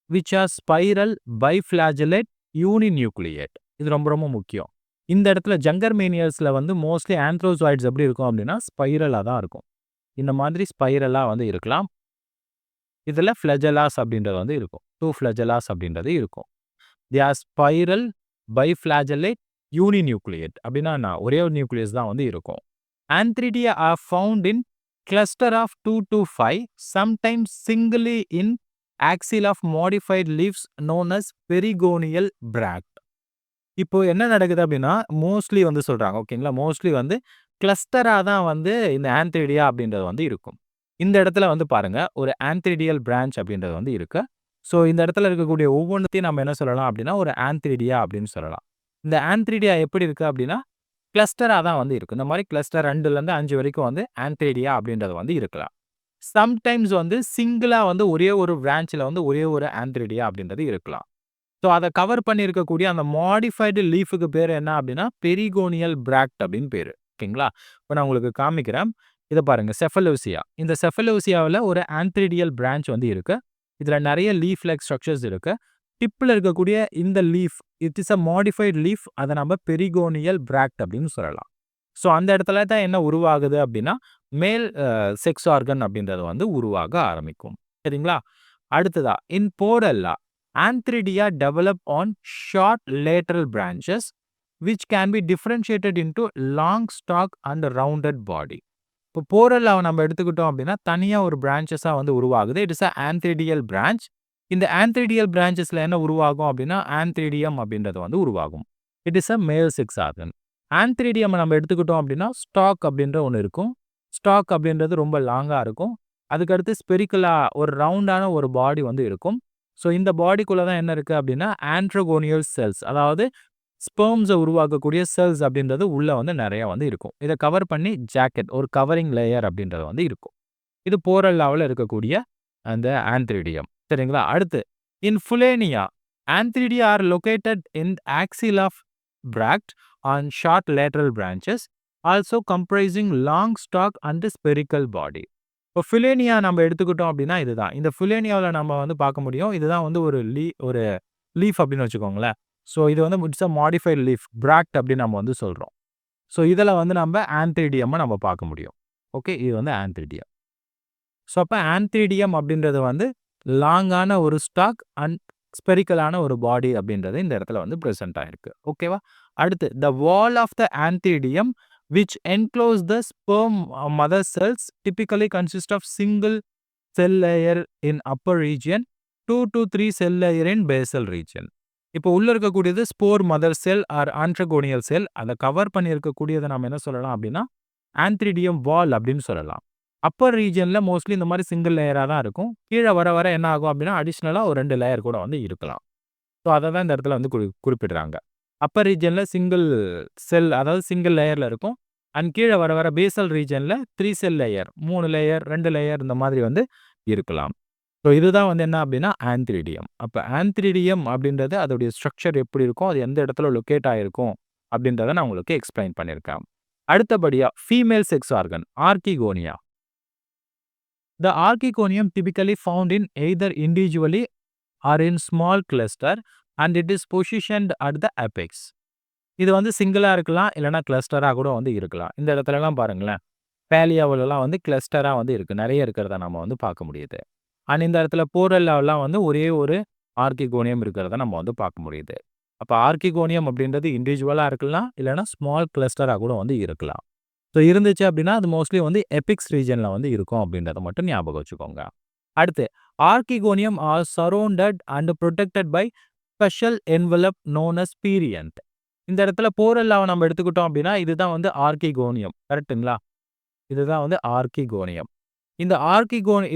which are spiral, biflagellate, uninucleate. இது ரொம்ப ரொம்ப முக்கியம். இந்த இடத்துல ஜங்கர்மேனியல்ஸில் வந்து மோஸ்ட்லி ஆந்த்ரோசாய்ட்ஸ் எப்படி இருக்கும் அப்படின்னா ஸ்பைரலாக தான் இருக்கும். இந்த மாதிரி ஸ்பைரலாக வந்து இருக்கலாம். இதில் ஃப்ளஜலாஸ் அப்படின்றது வந்து இருக்கும். 2 ஃப்ளஜலாஸ் அப்படின்றது இருக்கும். They are spiral, biflagellate, uninucleate அப்படின்னா ஒரே ஒரு நியூக்ளியஸ் தான் வந்து இருக்கும். Anthridia are found in cluster of 2 to 5, sometimes singly in axil of modified leaves known as perigonial bract. இப்போ என்ன நடக்குது அப்படின்னா மோஸ்ட்லி வந்து சொல்றாங்க ஓகேங்களா, மோஸ்ட்லி வந்து கிளஸ்டரா தான் வந்து இந்த ஆந்த்ரிடியா அப்படின்றது வந்து இருக்கும். இந்த இடத்துல வந்து பாருங்க ஒரு ஆந்த்ரிடியல் பிரான்ச் அப்படின்றது வந்து இருக்கு. ஸோ இந்த இடத்துல இருக்கக்கூடிய ஒவ்வொன்றத்தையும் நம்ம என்ன சொல்லலாம் அப்படின்னா ஒரு ஆந்த்ரிடியா அப்படின்னு சொல்லலாம். இந்த ஆந்த்ரிடியா எப்படி இருக்கு அப்படின்னா கிளஸ்டராக தான் வந்து இருக்குது. இந்த மாதிரி கிளஸ்டர் 2லேருந்து 5 வரைக்கும் வந்து ஆந்த்ரிடியா அப்படின்றது வந்து இருக்கலாம். சம்டைம்ஸ் வந்து சிங்கிளாக வந்து ஒரே ஒரு பிரான்ச்சில் வந்து ஒரே ஒரு ஆந்த்ரிடியா அப்படின்றது இருக்கலாம். ஸோ அதை கவர் பண்ணியிருக்கக்கூடிய அந்த மாடிஃபைடு லீஃபுக்கு பேர் என்ன அப்படின்னா பெரிகோனியல் பிராக்ட் அப்படின்னு பேர். ஓகேங்களா, இப்போ நான் உங்களுக்கு காமிக்கிறேன். இதை பாருங்கள் செஃபலோசியா. இந்த செஃபலோசியாவில் ஒரு ஆந்த்ரிடியல் பிரான்ச் வந்து இருக்குது. இதில் நிறைய லீஃப் லைக் ஸ்ட்ரக்சர்ஸ் இருக்குது. டிப்பில் இருக்கக்கூடிய இந்த leaf it is a modified leaf. அதை நம்ம பெரிகோனியல் பிராக்ட் அப்படின்னு சொல்லலாம். ஸோ அந்த இடத்துல தான் என்ன உருவாகுது அப்படின்னா மேல் செக்ஸ் ஆர்கன் அப்படின்றது வந்து உருவாக ஆரம்பிக்கும். சரிங்களா, அடுத்ததா in Porella antheridia develop on short lateral branches which can be differentiated into long stalk and rounded body. இப்போ போரெல்லாவை நம்ம எடுத்துக்கிட்டோம் அப்படின்னா தனியாக ஒரு பிரான்ச்சஸாக வந்து உருவாகுது. It is a antheridial branch. இந்த ஆந்த்ரிடியல் பிரான்ச்சஸில் என்ன உருவாகும் அப்படின்னா ஆந்த்ரிடியம் அப்படின்றது வந்து உருவாகும். இட் இஸ் அ மேல் செக்ஸ் ஆர்கன். ஆந்த்ரிடியம் நம்ம எடுத்துக்கிட்டோம் அப்படின்னா ஸ்டாக் அப்படின்ற ஒன்று இருக்கும். ஸ்டாக் அப்படின்றது ரொம்ப லாங்காக இருக்கும். அதுக்கடுத்து ஸ்பெரிக்கலாக ஒரு ரவுண்டான ஒரு பாடி வந்து இருக்கும். ஸோ இந்த பாடிக்குள்ளே தான் என்ன இருக்குது அப்படின்னா ஆண்ட்ரோகோனியல் செல்ஸ், அதாவது ஸ்பெர்ம்ஸை உருவாக்கக்கூடிய செல்ஸ் அப்படின்றது உள்ளே வந்து நிறையா வந்து இருக்கும். இதை கவர் பண்ணி ஜாக்கெட் ஒரு கவரிங் லேயர் அப்படின்றது வந்து இருக்கும். இது போரெல்லாவில் இருக்கக்கூடிய அந்த ஆந்த்ரிடியம். சரிங்களா, அடுத்து in Frullania antheridia are located in axil of bract on short lateral branches also comprising long stalk and spherical body. இப்போ ஃபிலேனியா நம்ம எடுத்துக்கிட்டோம் அப்படின்னா இதுதான். இந்த ஃபிலேனியாவில் நம்ம வந்து பார்க்க முடியும். இதுதான் வந்து ஒரு லீஃப் அப்படின்னு வச்சுக்கோங்களேன். ஸோ இது வந்து இட்ஸ் அ மாடிஃபைட் லீஃப் பிராக்ட் அப்படின்னு நம்ம வந்து சொல்கிறோம். ஸோ இதில் வந்து நம்ம ஆந்த்ரிடியம்மை நம்ம பார்க்க முடியும். ஓகே, இது வந்து ஆந்த்ரிடியம். ஸோ அப்போ ஆந்த்ரிடியம் அப்படின்றது வந்து லாங்கான ஒரு ஸ்டாக் அண்ட் ஸ்பெரிக்கலான ஒரு பாடி அப்படின்றது இந்த இடத்துல வந்து ப்ரெசென்ட் ஆயிருக்கு. ஓகேவா, அடுத்து the wall of the antheridium which enclose the sperm mother cells typically consist of single cell layer in upper region, 2 to 3 cell layer in basal region. இப்போ உள்ள இருக்கக்கூடியது ஸ்போர் மதர் செல் ஆர் ஆண்ட்ரோகோனியல் செல். அதை கவர் பண்ணி இருக்கக்கூடியதை நம்ம என்ன சொல்லலாம் அப்படின்னா ஆந்த்ரிடியம் வால் அப்படின்னு சொல்லலாம். அப்பர் ரீஜனில் மோஸ்ட்லி இந்த மாதிரி சிங்கிள் லேயராக தான் இருக்கும். கீழே வர வர என்ன ஆகும் அப்படின்னா அடிஷ்னலாக ஒரு 2 லேயர் கூட வந்து இருக்கலாம். ஸோ அதை தான் இந்த இடத்துல வந்து குறிப்பிடுறாங்க. அப்பர் ரீஜனில் சிங்கிள் செல் அதாவது சிங்கிள் லேயரில் இருக்கும். அண்ட் கீழே வர வர பேசல் ரீஜனில் 3 செல் லேயர் 3 லேயர் 2 லேயர் இந்த மாதிரி வந்து இருக்கலாம். ஸோ இதுதான் வந்து என்ன அப்படின்னா ஆந்த்ரிடியம். அப்போ ஆந்த்ரிடியம் அப்படின்றது அதோடைய ஸ்ட்ரக்சர் எப்படி இருக்கும், அது எந்த இடத்துல லொக்கேட் ஆகிருக்கும் அப்படின்றத நான் உங்களுக்கு எக்ஸ்பிளைன் பண்ணியிருக்கேன். அடுத்தபடியாக female sex organ archegonia. The archegonium typically found in either individually or in small cluster and it is positioned at the apex. இது வந்து சிங்கிளாக இருக்கலாம், இல்லைனா கிளஸ்டராக கூட வந்து இருக்கலாம். இந்த இடத்துலலாம் பாருங்களேன், பேலியாவிலலாம் வந்து கிளஸ்டராக வந்து இருக்குது, நிறைய இருக்கிறத நம்ம வந்து பார்க்க முடியுது. அண்ட் இந்த இடத்துல போரெல்லாலாம் வந்து ஒரே ஒரு ஆர்கிகோனியம் இருக்கிறத நம்ம வந்து பார்க்க முடியுது. அப்போ ஆர்கிகோனியம் அப்படின்றது இண்டிவிஜுவலாக இருக்கலாம், இல்லைனா ஸ்மால் கிளஸ்டராக கூட வந்து இருக்கலாம். ஸோ இருந்துச்சு அப்படின்னா அது மோஸ்ட்லி வந்து எபிக்ஸ் ரீஜனில் வந்து இருக்கும் அப்படின்றத மட்டும் ஞாபகம் வச்சுக்கோங்க. அடுத்து archegonium are surrounded and protected by special envelope known as perianth. இந்த இடத்துல போரெல்லாவை நம்ம எடுத்துக்கிட்டோம் அப்படின்னா இதுதான் வந்து ஆர்கிகோனியம், கரெக்டுங்களா? இதுதான் வந்து ஆர்கிகோனியம். இந்த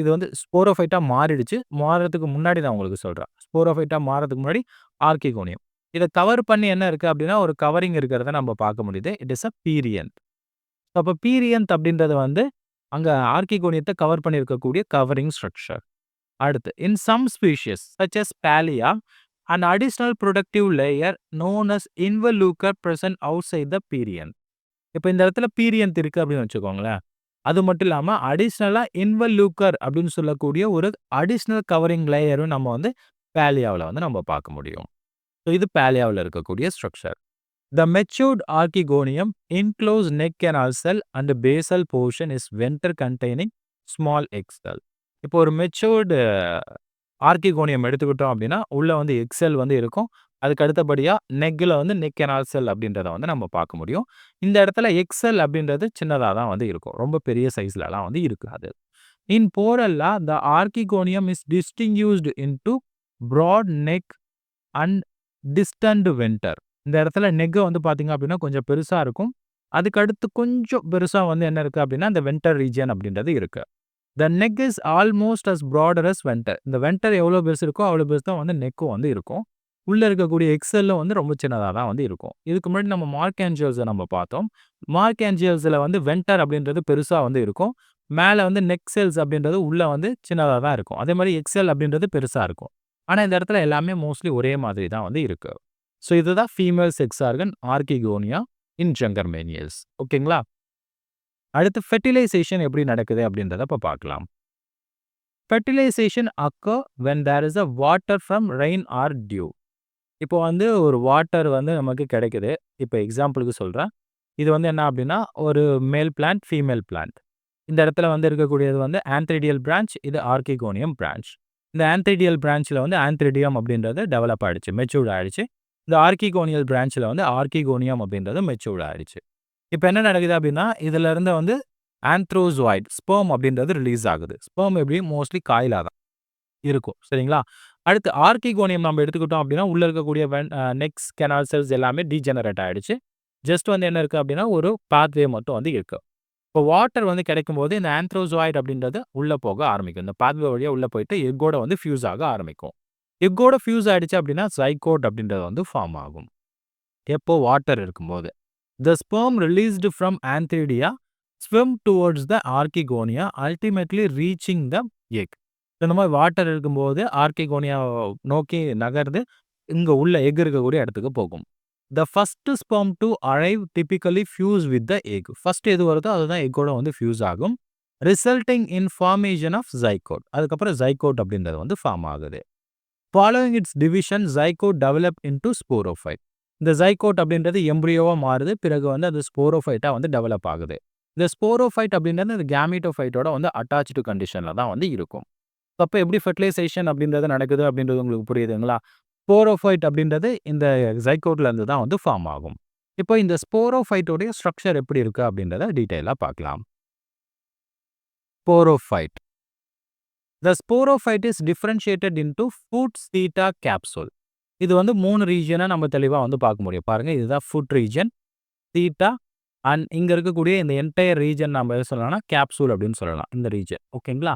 இது வந்து ஸ்போரோஃபைட்டா மாறிடுச்சு. மாறுறதுக்கு முன்னாடி நான் உங்களுக்கு சொல்றேன். ஸ்போரோஃபைட்டா மாறதுக்கு முன்னாடி ஆர்கிகோனியம். இத கவர் பண்ணி என்ன இருக்கு அப்படின்னா, ஒரு கவரிங் இருக்கிறத நம்ம பார்க்க முடியுது. It is a perianth. அப்ப பீரியன்த் அப்படின்றது வந்து அங்க ஆர்கிகோனியத்த கவர் பண்ணியிருக்கக்கூடிய கவரிங் ஸ்ட்ரக்சர். அடுத்து in some species such as Pellia an additional productive layer known as involucre present outside the perianth. இப்போ இந்த இடத்துல பீரியன்த் இருக்கு அப்படின்னு வச்சுக்கோங்களேன். அது மட்டும் இல்லாம அடிஷ்னலா இன்வல்யூக்கர் அப்படின்னு சொல்லக்கூடிய ஒரு அடிஷ்னல் கவரிங் லேயரும் நம்ம வந்து பாலியாவில் வந்து நம்ம பார்க்க முடியும். ஸோ இது பாலியாவில் இருக்கக்கூடிய structure. The matured archegonium enclose neck canal cell and basal portion is venter containing small egg cell. இப்போ ஒரு மெச்சூர்டு ஆர்கிகோனியம் எடுத்துக்கிட்டோம் அப்படின்னா உள்ள வந்து எக்ஸெல் வந்து இருக்கும். அதுக்கு அடுத்தபடியா நெக்ல வந்து நெக் canal cell அப்படின்றத வந்து நம்ம பார்க்க முடியும். இந்த இடத்துல எக்ஸெல் அப்படின்றது சின்னதா தான் வந்து இருக்கும். ரொம்ப பெரிய சைஸ்லலாம் வந்து இருக்காது. In Porella the archegonium is distinguished into broad neck and distinct venter. இந்த இடத்துல நெக் வந்து பார்த்தீங்க அப்படின்னா கொஞ்சம் பெருசா இருக்கும். அதுக்கு அடுத்து கொஞ்சம் பெருசா வந்து என்ன இருக்கு அப்படின்னா இந்த வென்டர் ரீஜியன் அப்படின்றது இருக்கு. The neck is almost as broader as venter. இந்த வென்டர் எவ்வளோ பெருசு இருக்கோ அவ்வளோ பெருசு தான் வந்து நெக்கும் வந்து இருக்கும். உள்ள இருக்கக்கூடிய எக்ஸெல்லும் வந்து ரொம்ப சின்னதாக தான் வந்து இருக்கும். இதுக்கு முன்னாடி நம்ம மார்க்ஆஞ்சியல்ஸை நம்ம பார்த்தோம். மார்க்ஆஞ்சியல்ஸில் வந்து வென்டர் அப்படின்றது பெருசாக வந்து இருக்கும். மேலே வந்து நெக் செல்ஸ் அப்படின்றது உள்ள வந்து சின்னதாக தான் இருக்கும். அதே மாதிரி எக்ஸெல் அப்படின்றது பெருசாக இருக்கும். ஆனால் இந்த இடத்துல எல்லாமே மோஸ்ட்லி ஒரே மாதிரி தான் வந்து இருக்கு. ஸோ இதுதான் female sex organ archegonia in Jungermanniales. ஓகேங்களா? அடுத்து ஃபெர்டிலைசேஷன் எப்படி நடக்குது அப்படின்றத இப்போ பார்க்கலாம். Fertilization occur when there is a water from rain or dew. இப்போ வந்து ஒரு வாட்டர் வந்து நமக்கு கிடைக்குது. இப்போ எக்ஸாம்பிளுக்கு சொல்கிறேன். இது வந்து என்ன அப்படின்னா ஒரு மேல் பிளான்ட், ஃபீமேல் பிளான்ட். இந்த இடத்துல வந்து இருக்கக்கூடியது வந்து ஆந்த்ரிடியல் பிரான்ச், இது ஆர்கிகோனியம் பிரான்ச். இந்த ஆந்த்ரிடியல் பிரான்ச்சில் வந்து ஆந்த்ரிடியம் அப்படின்றது டெவலப் ஆகிடுச்சு, மெச்சூர்ட் ஆகிடுச்சு. இந்த ஆர்கிகோனியல் பிரான்ச்சில் வந்து ஆர்கிகோனியம் அப்படின்றது மெச்சூர்ட் ஆகிடுச்சு. இப்போ என்ன நடக்குது அப்படின்னா இதில் இருந்து வந்து ஆந்த்ரோசோய்ட் ஸ்பெர்ம் அப்படின்றது ரிலீஸ் ஆகுது. ஸ்பெர்ம் எப்படி மோஸ்ட்லி காயிலாக தான் இருக்கும், சரிங்களா? அடுத்து ஆர்கிகோனியம் நம்ம எடுத்துக்கிட்டோம் அப்படின்னா உள்ள இருக்கக்கூடிய நெக்ஸ் canal cells எல்லாமே டீஜெனரேட் ஆகிடுச்சு. ஜஸ்ட் வந்து என்ன இருக்குது அப்படின்னா ஒரு பாத்வே மட்டும் வந்து இருக்குது. இப்போ வாட்டர் வந்து கிடைக்கும் போது இந்த ஆந்த்ரோசோய்ட் அப்படின்றது உள்ளே போக ஆரம்பிக்கும். இந்த பாத்வே வழியாக உள்ளே போயிட்டு எக்கோட வந்து ஃபியூஸ் ஆக ஆரம்பிக்கும். எக்கோட ஃபியூஸ் ஆகிடுச்சு அப்படின்னா ஜைகோட் அப்படின்றது வந்து ஃபார்ம் ஆகும். எப்போ வாட்டர் இருக்கும்போது the sperm released from antheridia swim towards the archegonia ultimately reaching the egg. இந்த மாதிரி வாட்டர் இருக்கும்போது ஆர்கிகோனியா நோக்கி நகர்ந்து இங்கே உள்ள எக் இருக்கக்கூடிய இடத்துக்கு போகும். The first sperm to arrive typically fuse with the egg. First எது வருதோ அதுதான் எக்கோட வந்து ஃபியூஸ் ஆகும். Resulting in formation of zygote. அதுக்கப்புறம் ஜைகோட் அப்படின்றது வந்து ஃபார்ம் ஆகுது. Following its division zygote develop into sporophyte. இந்த ஜைகோட் அப்படின்றது எம்ப்ரியோவாக மாறுது. பிறகு வந்து அது ஸ்போரோஃபைட்டாக வந்து டெவலப் ஆகுது. இந்த ஸ்போரோஃபைட் அப்படின்றது இந்த கேமிட்டோஃபைட்டோட வந்து அட்டாச்டு கண்டிஷனில் தான் வந்து இருக்கும். அப்போ எப்படி ஃபெர்டிலைசேஷன் அப்படின்றது நடக்குது அப்படின்றது உங்களுக்கு புரியுதுங்களா? ஸ்போரோஃபைட் அப்படின்றது இந்த ஜைகோட்ல இருந்து தான் வந்து ஃபார்ம் ஆகும். இப்போ இந்த ஸ்போரோஃபைட்டோடைய ஸ்ட்ரக்சர் எப்படி இருக்கு அப்படின்றத டீட்டெயிலாக பார்க்கலாம். Sporophyte. The sporophyte is differentiated into foot theta capsule. இது வந்து 3 ரீஜியனை நம்ம தெளிவாக வந்து பார்க்க முடியும். பாருங்க, இதுதான் ஃபுட் ரீஜன், தீட்டா அண்ட் இங்கே இருக்கக்கூடிய இந்த என்டையர் ரீஜன் நம்ம எது சொல்லலாம்னா கேப்சூல் அப்படின்னு சொல்லலாம். இந்த ரீஜன் ஓகேங்களா?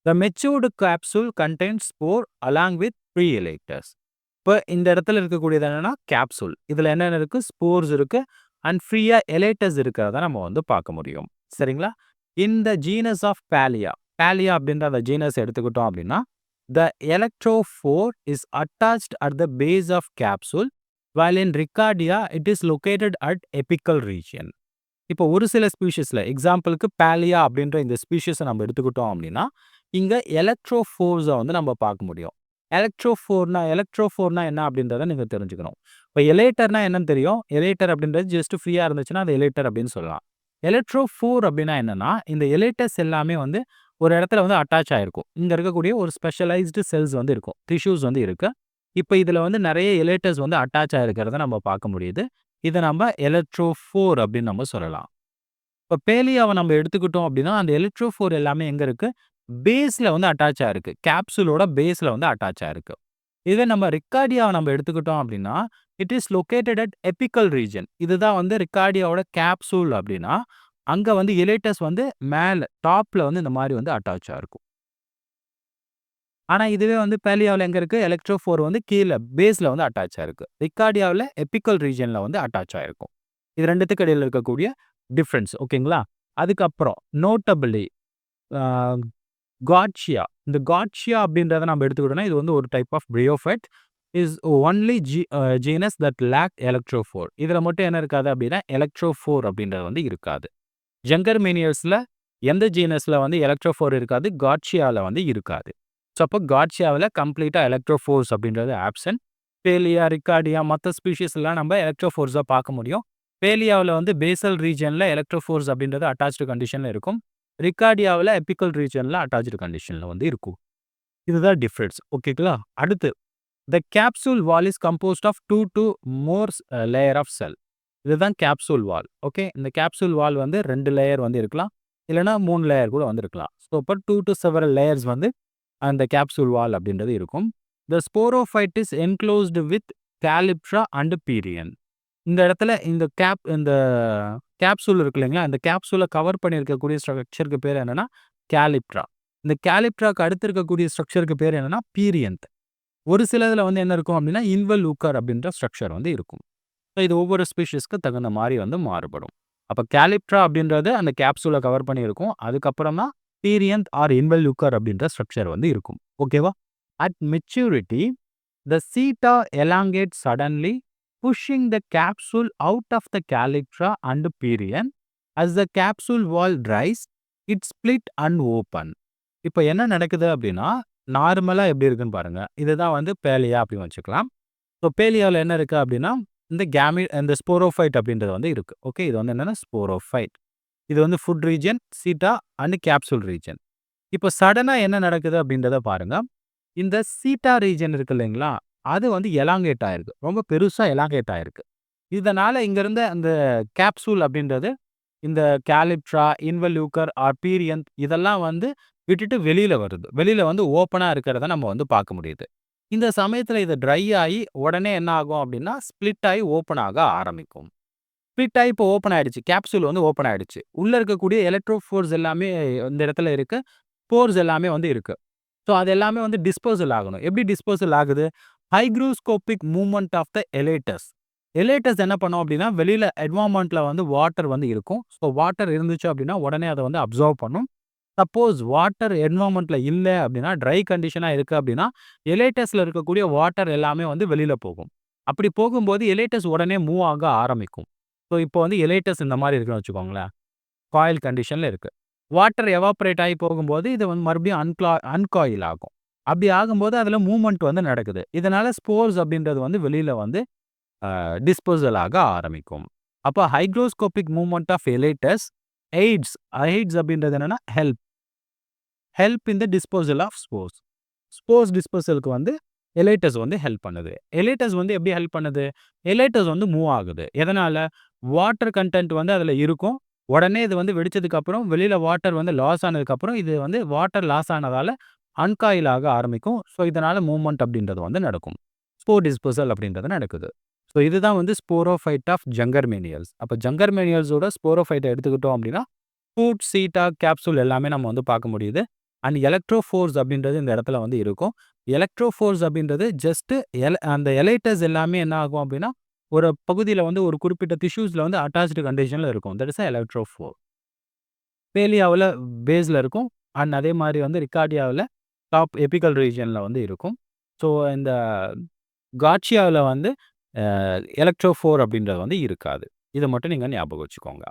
The matured capsule contains spore along with free elaters. இப்போ இந்த இடத்துல இருக்கக்கூடியது என்னன்னா கேப்சூல். இதில் என்னென்ன இருக்குது? ஸ்போர்ஸ் இருக்குது அண்ட் ஃப்ரீயாக எலைட்டர்ஸ் இருக்கிறத நம்ம வந்து பார்க்க முடியும். சரிங்களா? இந்த ஜீனஸ் ஆஃப் பாலியா அப்படின்ற அந்த ஜீனஸ் எடுத்துக்கிட்டோம் அப்படின்னா the electrophore is attached at the base of capsule while in Riccardia it is located at apical region. இப்போ ஒரு சில ஸ்பீஷிஸில் எக்ஸாம்பிளுக்கு பாலியா அப்படின்ற இந்த ஸ்பீஷிஸை நம்ம எடுத்துக்கிட்டோம் அப்படின்னா இங்கே எலக்ட்ரோஃபோர்ஸை வந்து நம்ம பார்க்க முடியும். எலக்ட்ரோஃபோர்னா என்ன அப்படின்றத நீங்கள் தெரிஞ்சுக்கணும். இப்போ எலேட்டர்னா என்னன்னு தெரியும். எலேட்டர் அப்படின்றது ஜஸ்ட் ஃப்ரீயாக இருந்துச்சுன்னா அது எலேட்டர் அப்படின்னு சொல்லலாம். எலக்ட்ரோஃபோர் அப்படின்னா என்னன்னா இந்த எலேட்டர்ஸ் எல்லாமே வந்து ஒரு இடத்துல வந்து அட்டாச் ஆயிருக்கும். இங்க இருக்கக்கூடிய ஒரு ஸ்பெஷலைஸ்டு செல்ஸ் வந்து இருக்கும். டிஷ்யூஸ் வந்து இருக்கு. இப்ப இதுல வந்து நெறைய எலேட்டர்ஸ் வந்து அட்டாச் ஆயிருக்கிறத நம்ம பார்க்க முடியுது. இத நம்ம எலக்ட்ரோஃபோர் அப்படின்னு நம்ம சொல்லலாம். இப்ப பேலியாவ நம்ம எடுத்துக்கிட்டோம் அப்படின்னா, அந்த எலக்ட்ரோஃபோர் எல்லாமே எங்க இருக்கு? பேஸ்ல வந்து அட்டாச் ஆயிருக்கு. கேப்சூலோட பேஸ்ல வந்து அட்டாச் ஆயிருக்கு. இதே நம்ம ரிக்கார்டியாவ நம்ம எடுத்துக்கிட்டோம் அப்படின்னா, it is located at எபிக்கல் region. இதுதான் வந்து ரிக்கார்டியாவோட கேப்சூல் அப்படின்னா, அங்க வந்து எலேட்டஸ் வந்து மேல டாப்ல வந்து இந்த மாரி வந்து அட்டாச் ஆயிருக்கும். ஆனா இதுவே வந்து பேலியாவுல எங்க இருக்கு? எலக்ட்ரோஃபோர் வந்து கீழ பேஸ்ல வந்து அட்டாச் ஆயிருக்கு. ரிக்கார்டியாவுல எபிக்கல் ரீஜியன்ல வந்து அட்டாச் ஆயிருக்கும். இது 2த்துக்கு இடையில இருக்கக்கூடிய டிஃபரன்ஸ். ஓகேங்களா? அதுக்கப்புறம் நோட்டபிலி அ காட்சியா. இந்த காட்சியா அப்படின்றத நம்ம எடுத்துக்கிட்டோம்னா, இது வந்து ஒரு type of bryophyte. Is only genus that lack elaterophore. இதுல மட்டும் என்ன இருக்காது அப்படின்னா, எலக்ட்ரோஃபோர் அப்படின்றது வந்து இருக்காது. ஜங்கர்மேனியல்ஸ்ல எந்த ஜீனஸ்ல வந்து எலக்ட்ரோஃபோர் இருக்காது, காட்சியால வந்து இருக்காது. ஸோ அப்போ காட்சியாவுல கம்ப்ளீட்டா எலக்ட்ரோஃபோர்ஸ் அப்படின்றது ஆப்சென்ட். பேலியா, ரிக்கார்டியா மத்த ஸ்பீஷிஸ்லாம் நம்ம எலக்ட்ரோஃபோர்ஸா பார்க்க முடியும். பேலியாவுல வந்து பேசல் ரீஜியன்ல எலக்ட்ரோஃபோர்ஸ் அப்படின்றது அட்டாச்டு கண்டிஷன்ல இருக்கும். ரிக்கார்டியாவுல எபிக்கல் ரீஜியன்ல அட்டாச்டு கண்டிஷன்ல வந்து இருக்கும். இதுதான் டிஃபரன்ஸ். ஓகேங்களா? அடுத்து the capsule wall is composed of 2 to more layer of cell. இதுதான் கேப்சூல் வால். ஓகே. இந்த கேப்சூல் வால் வந்து 2 லேயர் வந்து இருக்கலாம். இல்லன்னா 3 லேயர் கூட வந்து இருக்கலாம். ஸோ அப்ப 2 to several லேயர்ஸ் வந்து அந்த கேப்சூல் வால் அப்படின்றது இருக்கும். The sporophyte is enclosed with calyptra and perianth. இந்த இடத்துல இந்த கேப்சூல் இருக்கு இல்லைங்களா? இந்த கேப்சூல கவர் பண்ணியிருக்கக்கூடிய ஸ்ட்ரக்சருக்கு பேர் என்னன்னா கேலிப்ட்ரா. இந்த கேலிப்ட்ராக்கு அடுத்து இருக்கக்கூடிய ஸ்ட்ரக்சருக்கு பேர் என்னன்னா பீரியன்த். ஒரு சிலதுல வந்து என்ன இருக்கும் அப்படின்னா, ᴡᴏᴏ்வுக்கர் அப்படின்ற ஸ்ட்ரக்சர் வந்து இருக்கும். ஸோ இது ஒவ்வொரு ஸ்பீஷிஸ்க்கு தகுந்த மாரி வந்து மாறுபடும். அப்ப கேலிப்ட்ரா அப்படின்றது அந்த கேப்சூல கவர் பண்ணியிருக்கும். அதுக்கப்புறம் தான் பீரியன்த் ஆர் ᴡᴏ்வுக்கர் அப்படின்ற ஸ்ட்ரக்சர் வந்து இருக்கும். ஓகேவா? At maturity the cheetah elongate suddenly pushing the capsule out of the calyptra and perion. As the capsule wall dries, it split and open. இப்ப என்ன நடக்குது அப்படின்னா, நார்மலா எப்படி இருக்குன்னு பாருங்க. இதுதான் வந்து பேலியா அப்படின்னு வச்சுக்கலாம். ஸோ பேலியாவுல என்ன இருக்கு அப்படின்னா, இந்த ஸ்போரோஃபைட் அப்படின்றது வந்து இருக்கு. ஓகே. இது வந்து என்னன்னா ஸ்போரோஃபைட். இது வந்து food region, cheetah and capsule region. இப்ப சடனா என்ன நடக்குது அப்படின்றத பாருங்க. இந்த சீட்டா ரீஜியன் இருக்கு இல்லைங்களா? அது வந்து எலாங்கேட் ஆயிருக்கு. ரொம்ப பெருசா எலாங்கேட் ஆயிருக்கு. இதனால இங்க இருந்த அந்த கேப்சூல் அப்படின்றது இந்த கேலிப்ட்ரா, ᴡᴏ்வுக்கர் ஆர் பீரியன்த் இதெல்லாம் வந்து விட்டுட்டு வெளியில வருது. வெளியில வந்து ஓப்பனா இருக்கிறத நம்ம வந்து பார்க்க முடியுது. இந்த சமயத்துல இது ட்ரை ஆயி உடனே என்ன ஆகும் அப்படின்னா, ஸ்ப்ளிட் ஆயி ஓப்பன் ஆக ஆரம்பிக்கும். ஸ்ப்ளிட் ஆயி இப்போ ஓப்பன் ஆயிடுச்சு. கேப்சூல் வந்து ஓப்பன் ஆயிடுச்சு. உள்ள இருக்கக்கூடிய எலக்ட்ரோஃபோர்ஸ் எல்லாமே இந்த இடத்துல இருக்கு. போர்ஸ் எல்லாமே வந்து இருக்கு. ஸோ அது எல்லாமே வந்து டிஸ்போசல் ஆகணும். எப்படி டிஸ்போசல் ஆகுது? Hygroscopic movement of the elaters. Elaters என்ன பண்ணும் அப்படின்னா, வெளியில என்வைரன்மென்ட்ல வந்து வாட்டர் வந்து இருக்கும். ஸோ வாட்டர் இருந்துச்சு அப்படின்னா, உடனே அத வந்து அப்சர்வ் பண்ணும். சப்போஸ் வாட்டர் என்வைரன்மென்ட்ல இல்ல அப்படின்னா, ட்ரை கண்டிஷனா இருக்கு அப்படின்னா, எலேட்டஸ்ல இருக்கக்கூடிய வாட்டர் எல்லாமே வந்து வெளியில போகும். அப்படி போகும்போது எலேட்டஸ் உடனே மூவ் ஆக ஆரம்பிக்கும். ஸோ இப்போ வந்து எலேட்டஸ் இந்த மாரி இருக்குன்னு வச்சுக்கோங்களேன். காயில் கண்டிஷன்ல இருக்கு. வாட்டர் எவாப்பரேட் ஆகி போகும்போது, இது வந்து மறுபடியும் அன்காயில் ஆகும். அப்படி ஆகும்போது அதில மூவ்மென்ட் வந்து நடக்குது. இதனால ஸ்போர்ஸ் அப்படின்றது வந்து வெளியில வந்து டிஸ்போசல் ஆக ஆரம்பிக்கும். அப்ப hygroscopic movement of elaters aids அப்படின்றது என்னன்னா help in the dispersal of spores. Spores டிஸ்போசலுக்கு வந்து எலேட்டஸ் வந்து ஹெல்ப் பண்ணுது. எலேட்டஸ் வந்து எப்படி ஹெல்ப் பண்ணுது? எலேட்டஸ் வந்து மூவ் ஆகுது. எதனால? வாட்டர் கன்டென்ட் வந்து அதில இருக்கும். உடனே இது வந்து வெடிச்சதுக்கு அப்புறம் வெளியில வாட்டர் வந்து லாஸ் ஆனதுக்கு அப்புறம் இது வந்து வாட்டர் லாஸ் ஆனதால அன்காயில் ஆக ஆரம்பிக்கும். ஸோ இதனால மூவ்மென்ட் அப்படின்றது வந்து நடக்கும். ஸ்போர் டிஸ்போசல் அப்படின்றது நடக்குது. ஸோ இதுதான் வந்து ஸ்போரோஃபைட் ஆஃப் ஜங்கர்மேனியல்ஸ். அப்ப ஜங்கர்மேனியல்ஸோட ஸ்போரோஃபைட்ட எடுத்துக்கிட்டோம் அப்படின்னா, ஃபுட், சீட்டா, கேப்சூல் எல்லாமே நம்ம வந்து பார்க்க முடியுது. அண்ட் எலக்ட்ரோஃபோர்ஸ் அப்படின்றது இந்த இடத்துல வந்து இருக்கும். எலக்ட்ரோஃபோர்ஸ் அப்படின்றது ஜஸ்ட் அந்த எலைட்டஸ் எல்லாமே என்ன ஆகும் அப்படின்னா, ஒரு பகுதியில வந்து ஒரு குறிப்பிட்ட டிஷ்யூஸ்ல வந்து அட்டாச்டு கண்டிஷன்ல இருக்கும். That is எலக்ட்ரோஃபோர். பேலியாவுல பேஸ்ல இருக்கும். அண்ட் அதே மாரி வந்து ரிக்கார்டியாவுல டாப் எபிக்கல் ரீஜியன்ல வந்து இருக்கும். ஸோ இந்த காட்சியாவுல வந்து எலக்ட்ரோஃபோர் அப்படின்றது வந்து இருக்காது. இத மட்டும் நீங்க ஞாபகம் வச்சுக்கோங்க.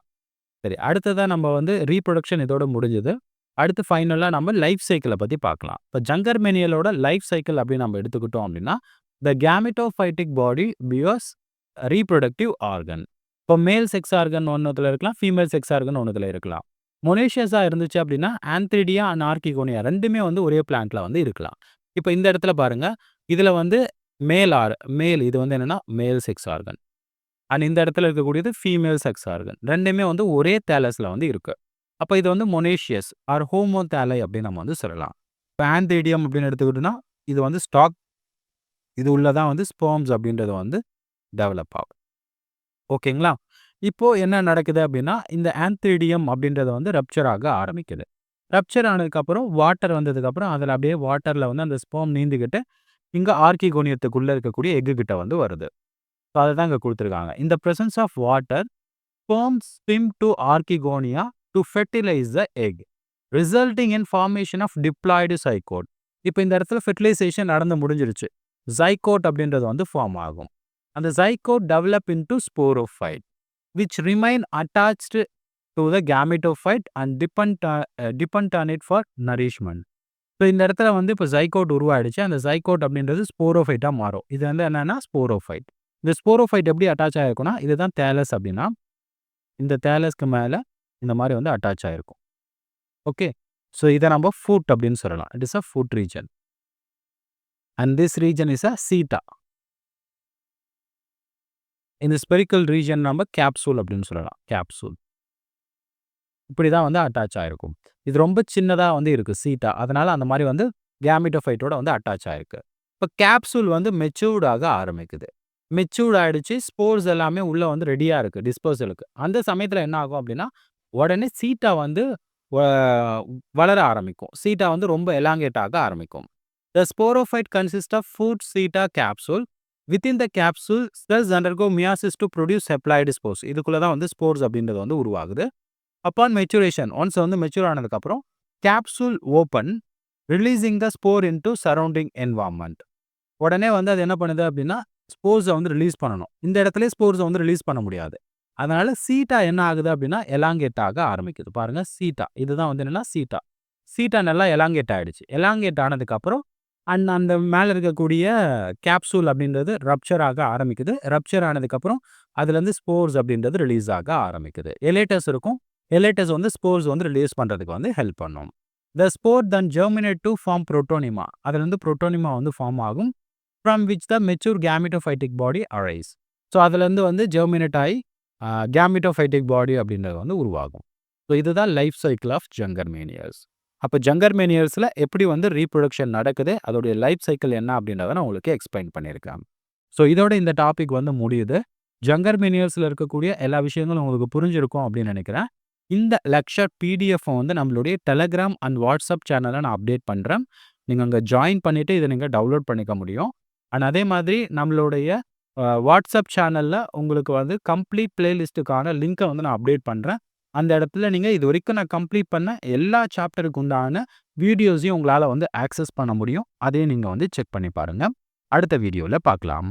சரி, அடுத்ததா நம்ம வந்து ரீப்ரொடக்ஷன் இதோட முடிஞ்சது. அடுத்து ஃபைனலா நம்ம லைஃப் சைக்கிள பத்தி பார்க்கலாம். இப்ப ஜங்கர்மேனியலோட லைஃப் சைக்கிள் அப்படின்னு நம்ம எடுத்துக்கிட்டோம் அப்படின்னா, த கேமெட்டோஃபைட்டிக் பாடி பியர்ஸ் ரீப்ரொடக்டிவ் ஆர்கன். இப்போ மேல் செக்ஸ் ஆர்கன் ஒண்ணுத்துல இருக்கலாம், ஃபீமேல் செக்ஸ் ஆர்கன் ஒண்ணுத்துல இருக்கலாம். மொனேஷியஸா இருந்துச்சு அப்படின்னா ஆந்த்ரிடியா அண்ட் ஆர்கிகோனியா ரெண்டுமே வந்து ஒரே பிளான்ட்ல வந்து இருக்கலாம். இப்போ இந்த இடத்துல பாருங்க, இதுல வந்து மேல் இது வந்து என்னன்னா மேல் செக்ஸ் ஆர்கன். அண்ட் இந்த இடத்துல இருக்கக்கூடியது ஃபீமேல் செக்ஸ் ஆர்கன். ரெண்டுமே வந்து ஒரே தேலஸ்ல வந்து இருக்கு. அப்போ இது வந்து மொனேஷியஸ் ஆர் ஹோமோதேலை அப்படின்னு நம்ம வந்து சொல்லலாம். இப்போ ஆந்த்ரிடியம் அப்படின்னு எடுத்துக்கிட்டோம்னா இது வந்து ஸ்டாக், இது உள்ளதான் வந்து ஸ்பெர்ம்ஸ் அப்படின்றது வந்து டெவலப் ஆகும். ஓகேங்களா? இப்போ என்ன நடக்குது அப்படின்னா, இந்த ஆந்த்ரிடியம் அப்படின்றது வந்து ரப்ச்சர் ஆக ஆரம்பிக்குது. ரப்ச்சர் ஆனதுக்கப்புறம் வாட்டர் வந்ததுக்கப்புறம் அதில் அப்படியே வாட்டரில் வந்து அந்த ஸ்பெர்ம் நீந்துக்கிட்டு இங்கே ஆர்கிகோனியத்துக்குள்ளே இருக்கக்கூடிய எக்கு கிட்ட வந்து வருது. ஸோ அதை தான் இங்கே கொடுத்துருக்காங்க. இந்த presence of water sperms swim to archegonia to fertilize the egg resulting in formation of diploid zygote. இப்போ இந்த இடத்துல ஃபெர்டிலைசேஷன் நடந்து முடிஞ்சிருச்சு. சைகோட் அப்படின்றது வந்து ஃபார்ம் ஆகும். அந்த zygote develop into sporophyte which remain attached to the gametophyte and depend on it for nourishment. So இந்த இடத்துல வந்து இப்போ சைகோட் உருவாயிடுச்சு. அந்த சைகோட் அப்படின்றது ஸ்போரோஃபைட்டாக மாறும். இது வந்து என்னன்னா ஸ்போரோஃபைட். இந்த ஸ்போரோஃபைட் எப்படி அட்டாச் ஆகிருக்குன்னா இதுதான் தேலஸ் அப்படின்னா இந்த தேலஸ்க்கு மேலே இந்த மாதிரி வந்து அட்டாச் ஆகிருக்கும். ஓகே, ஸோ இதை நம்ம ஃபுட் அப்படின்னு சொல்லலாம். It is a foot region and this region is a seta. இந்த ஸ்பெரிக்கல் ரீஜன் நம்ம கேப்சூல் அப்படின்னு சொல்லலாம். கேப்சூல் இப்படி தான் வந்து அட்டாச் ஆகிருக்கும். இது ரொம்ப சின்னதாக வந்து இருக்குது சீட்டா. அதனால் அந்த மாதிரி வந்து கேமிட்டோஃபைட்டோட வந்து அட்டாச் ஆகிருக்கு. இப்போ கேப்சூல் வந்து மெச்சூர்டாக ஆரம்பிக்குது. மெச்சூர்ட் ஆகிடுச்சு. ஸ்போர்ஸ் எல்லாமே உள்ளே வந்து ரெடியாக இருக்குது டிஸ்போசலுக்கு. அந்த சமயத்தில் என்ன ஆகும் அப்படின்னா உடனே சீட்டா வந்து வளர ஆரம்பிக்கும். சீட்டா வந்து ரொம்ப எலாங்கேட் ஆக ஆரம்பிக்கும். The sporophyte consist of foot seta capsule. Within the capsule cells undergo meiosis to produce haploid spores. இதுக்குள்ளே தான் வந்து ஸ்போர்ஸ் அப்படின்றது வந்து உருவாகுது. அப்பான் மெச்சுரேஷன் ஒன்ஸ் வந்து மெச்சூர் ஆனதுக்கப்புறம் capsule open releasing the spore into surrounding environment. உடனே வந்து அது என்ன பண்ணுது அப்படின்னா ஸ்போர்ஸை வந்து ரிலீஸ் பண்ணணும். இந்த இடத்துல ஸ்போர்ஸை வந்து ரிலீஸ் பண்ண முடியாது. அதனால சீட்டா என்ன ஆகுது அப்படின்னா எலாங்கேட் ஆக ஆரம்பிக்குது. பாருங்க சீட்டா, இதுதான் வந்து என்னன்னா சீட்டா. சீட்டா நல்லா எலாங்கேட் ஆகிடுச்சு. எலாங்கேட் ஆனதுக்கப்புறம் அந்த மேலே இருக்கக்கூடிய கேப்சூல் அப்படின்றது ரப்ச்சர் ஆக ஆரம்பிக்குது. ரப்ச்சர் ஆனதுக்கப்புறம் அதுலேருந்து ஸ்போர்ஸ் அப்படின்றது ரிலீஸ் ஆக ஆரம்பிக்குது. எலேட்டஸ் இருக்கும். எலேட்டஸ் வந்து ஸ்போர்ஸ் வந்து ரிலீஸ் பண்ணுறதுக்கு வந்து ஹெல்ப் பண்ணும். The spore then germinate to form protonema. அதுலேருந்து புரோட்டோனிமா வந்து ஃபார்ம் ஆகும். From which the mature gametophytic body arise. So அதுலேருந்து வந்து ஜெர்மினேட் ஆகி கேமிட்டோஃபைட்டிக் பாடி அப்படின்றது வந்து உருவாகும். ஸோ இதுதான் லைஃப் சைக்கிள் ஆஃப் ஜங்கர்மேனியல்ஸ். அப்போ ஜங்கர்மேனியல்ஸில் எப்படி வந்து ரீப்ரொடக்ஷன் நடக்குது, அதோடைய லைஃப் சைக்கிள் என்ன அப்படின்றத நான் உங்களுக்கு எக்ஸ்பிளைன் பண்ணியிருக்கேன். ஸோ இதோட இந்த டாபிக் வந்து முடியுது. ஜங்கர்மேனியல்ஸில் இருக்கக்கூடிய எல்லா விஷயங்களும் உங்களுக்கு புரிஞ்சிருக்கும் அப்படின்னு நினைக்கிறேன். இந்த லெக்சர் பிடிஎஃப் வந்து நம்மளுடைய டெலகிராம் அண்ட் வாட்ஸ்அப் சேனலில் நான் அப்டேட் பண்ணுறேன். நீங்கள் அங்கே ஜாயின் பண்ணிவிட்டு இதை நீங்கள் டவுன்லோட் பண்ணிக்க முடியும். அண்ட் அதே மாதிரி நம்மளுடைய வாட்ஸ்அப் சேனலில் உங்களுக்கு வந்து கம்ப்ளீட் பிளேலிஸ்ட்டுக்கான லிங்க்கை வந்து நான் அப்டேட் பண்ணுறேன். அந்த இடத்துல நீங்கள் இது வரைக்கும் நான் கம்ப்ளீட் பண்ண எல்லா சாப்டருக்கு உண்டான வீடியோஸையும் உங்களால் வந்து ஆக்சஸ் பண்ண முடியும். அதையும் நீங்கள் வந்து செக் பண்ணி பாருங்கள். அடுத்த வீடியோவில் பார்க்கலாம்.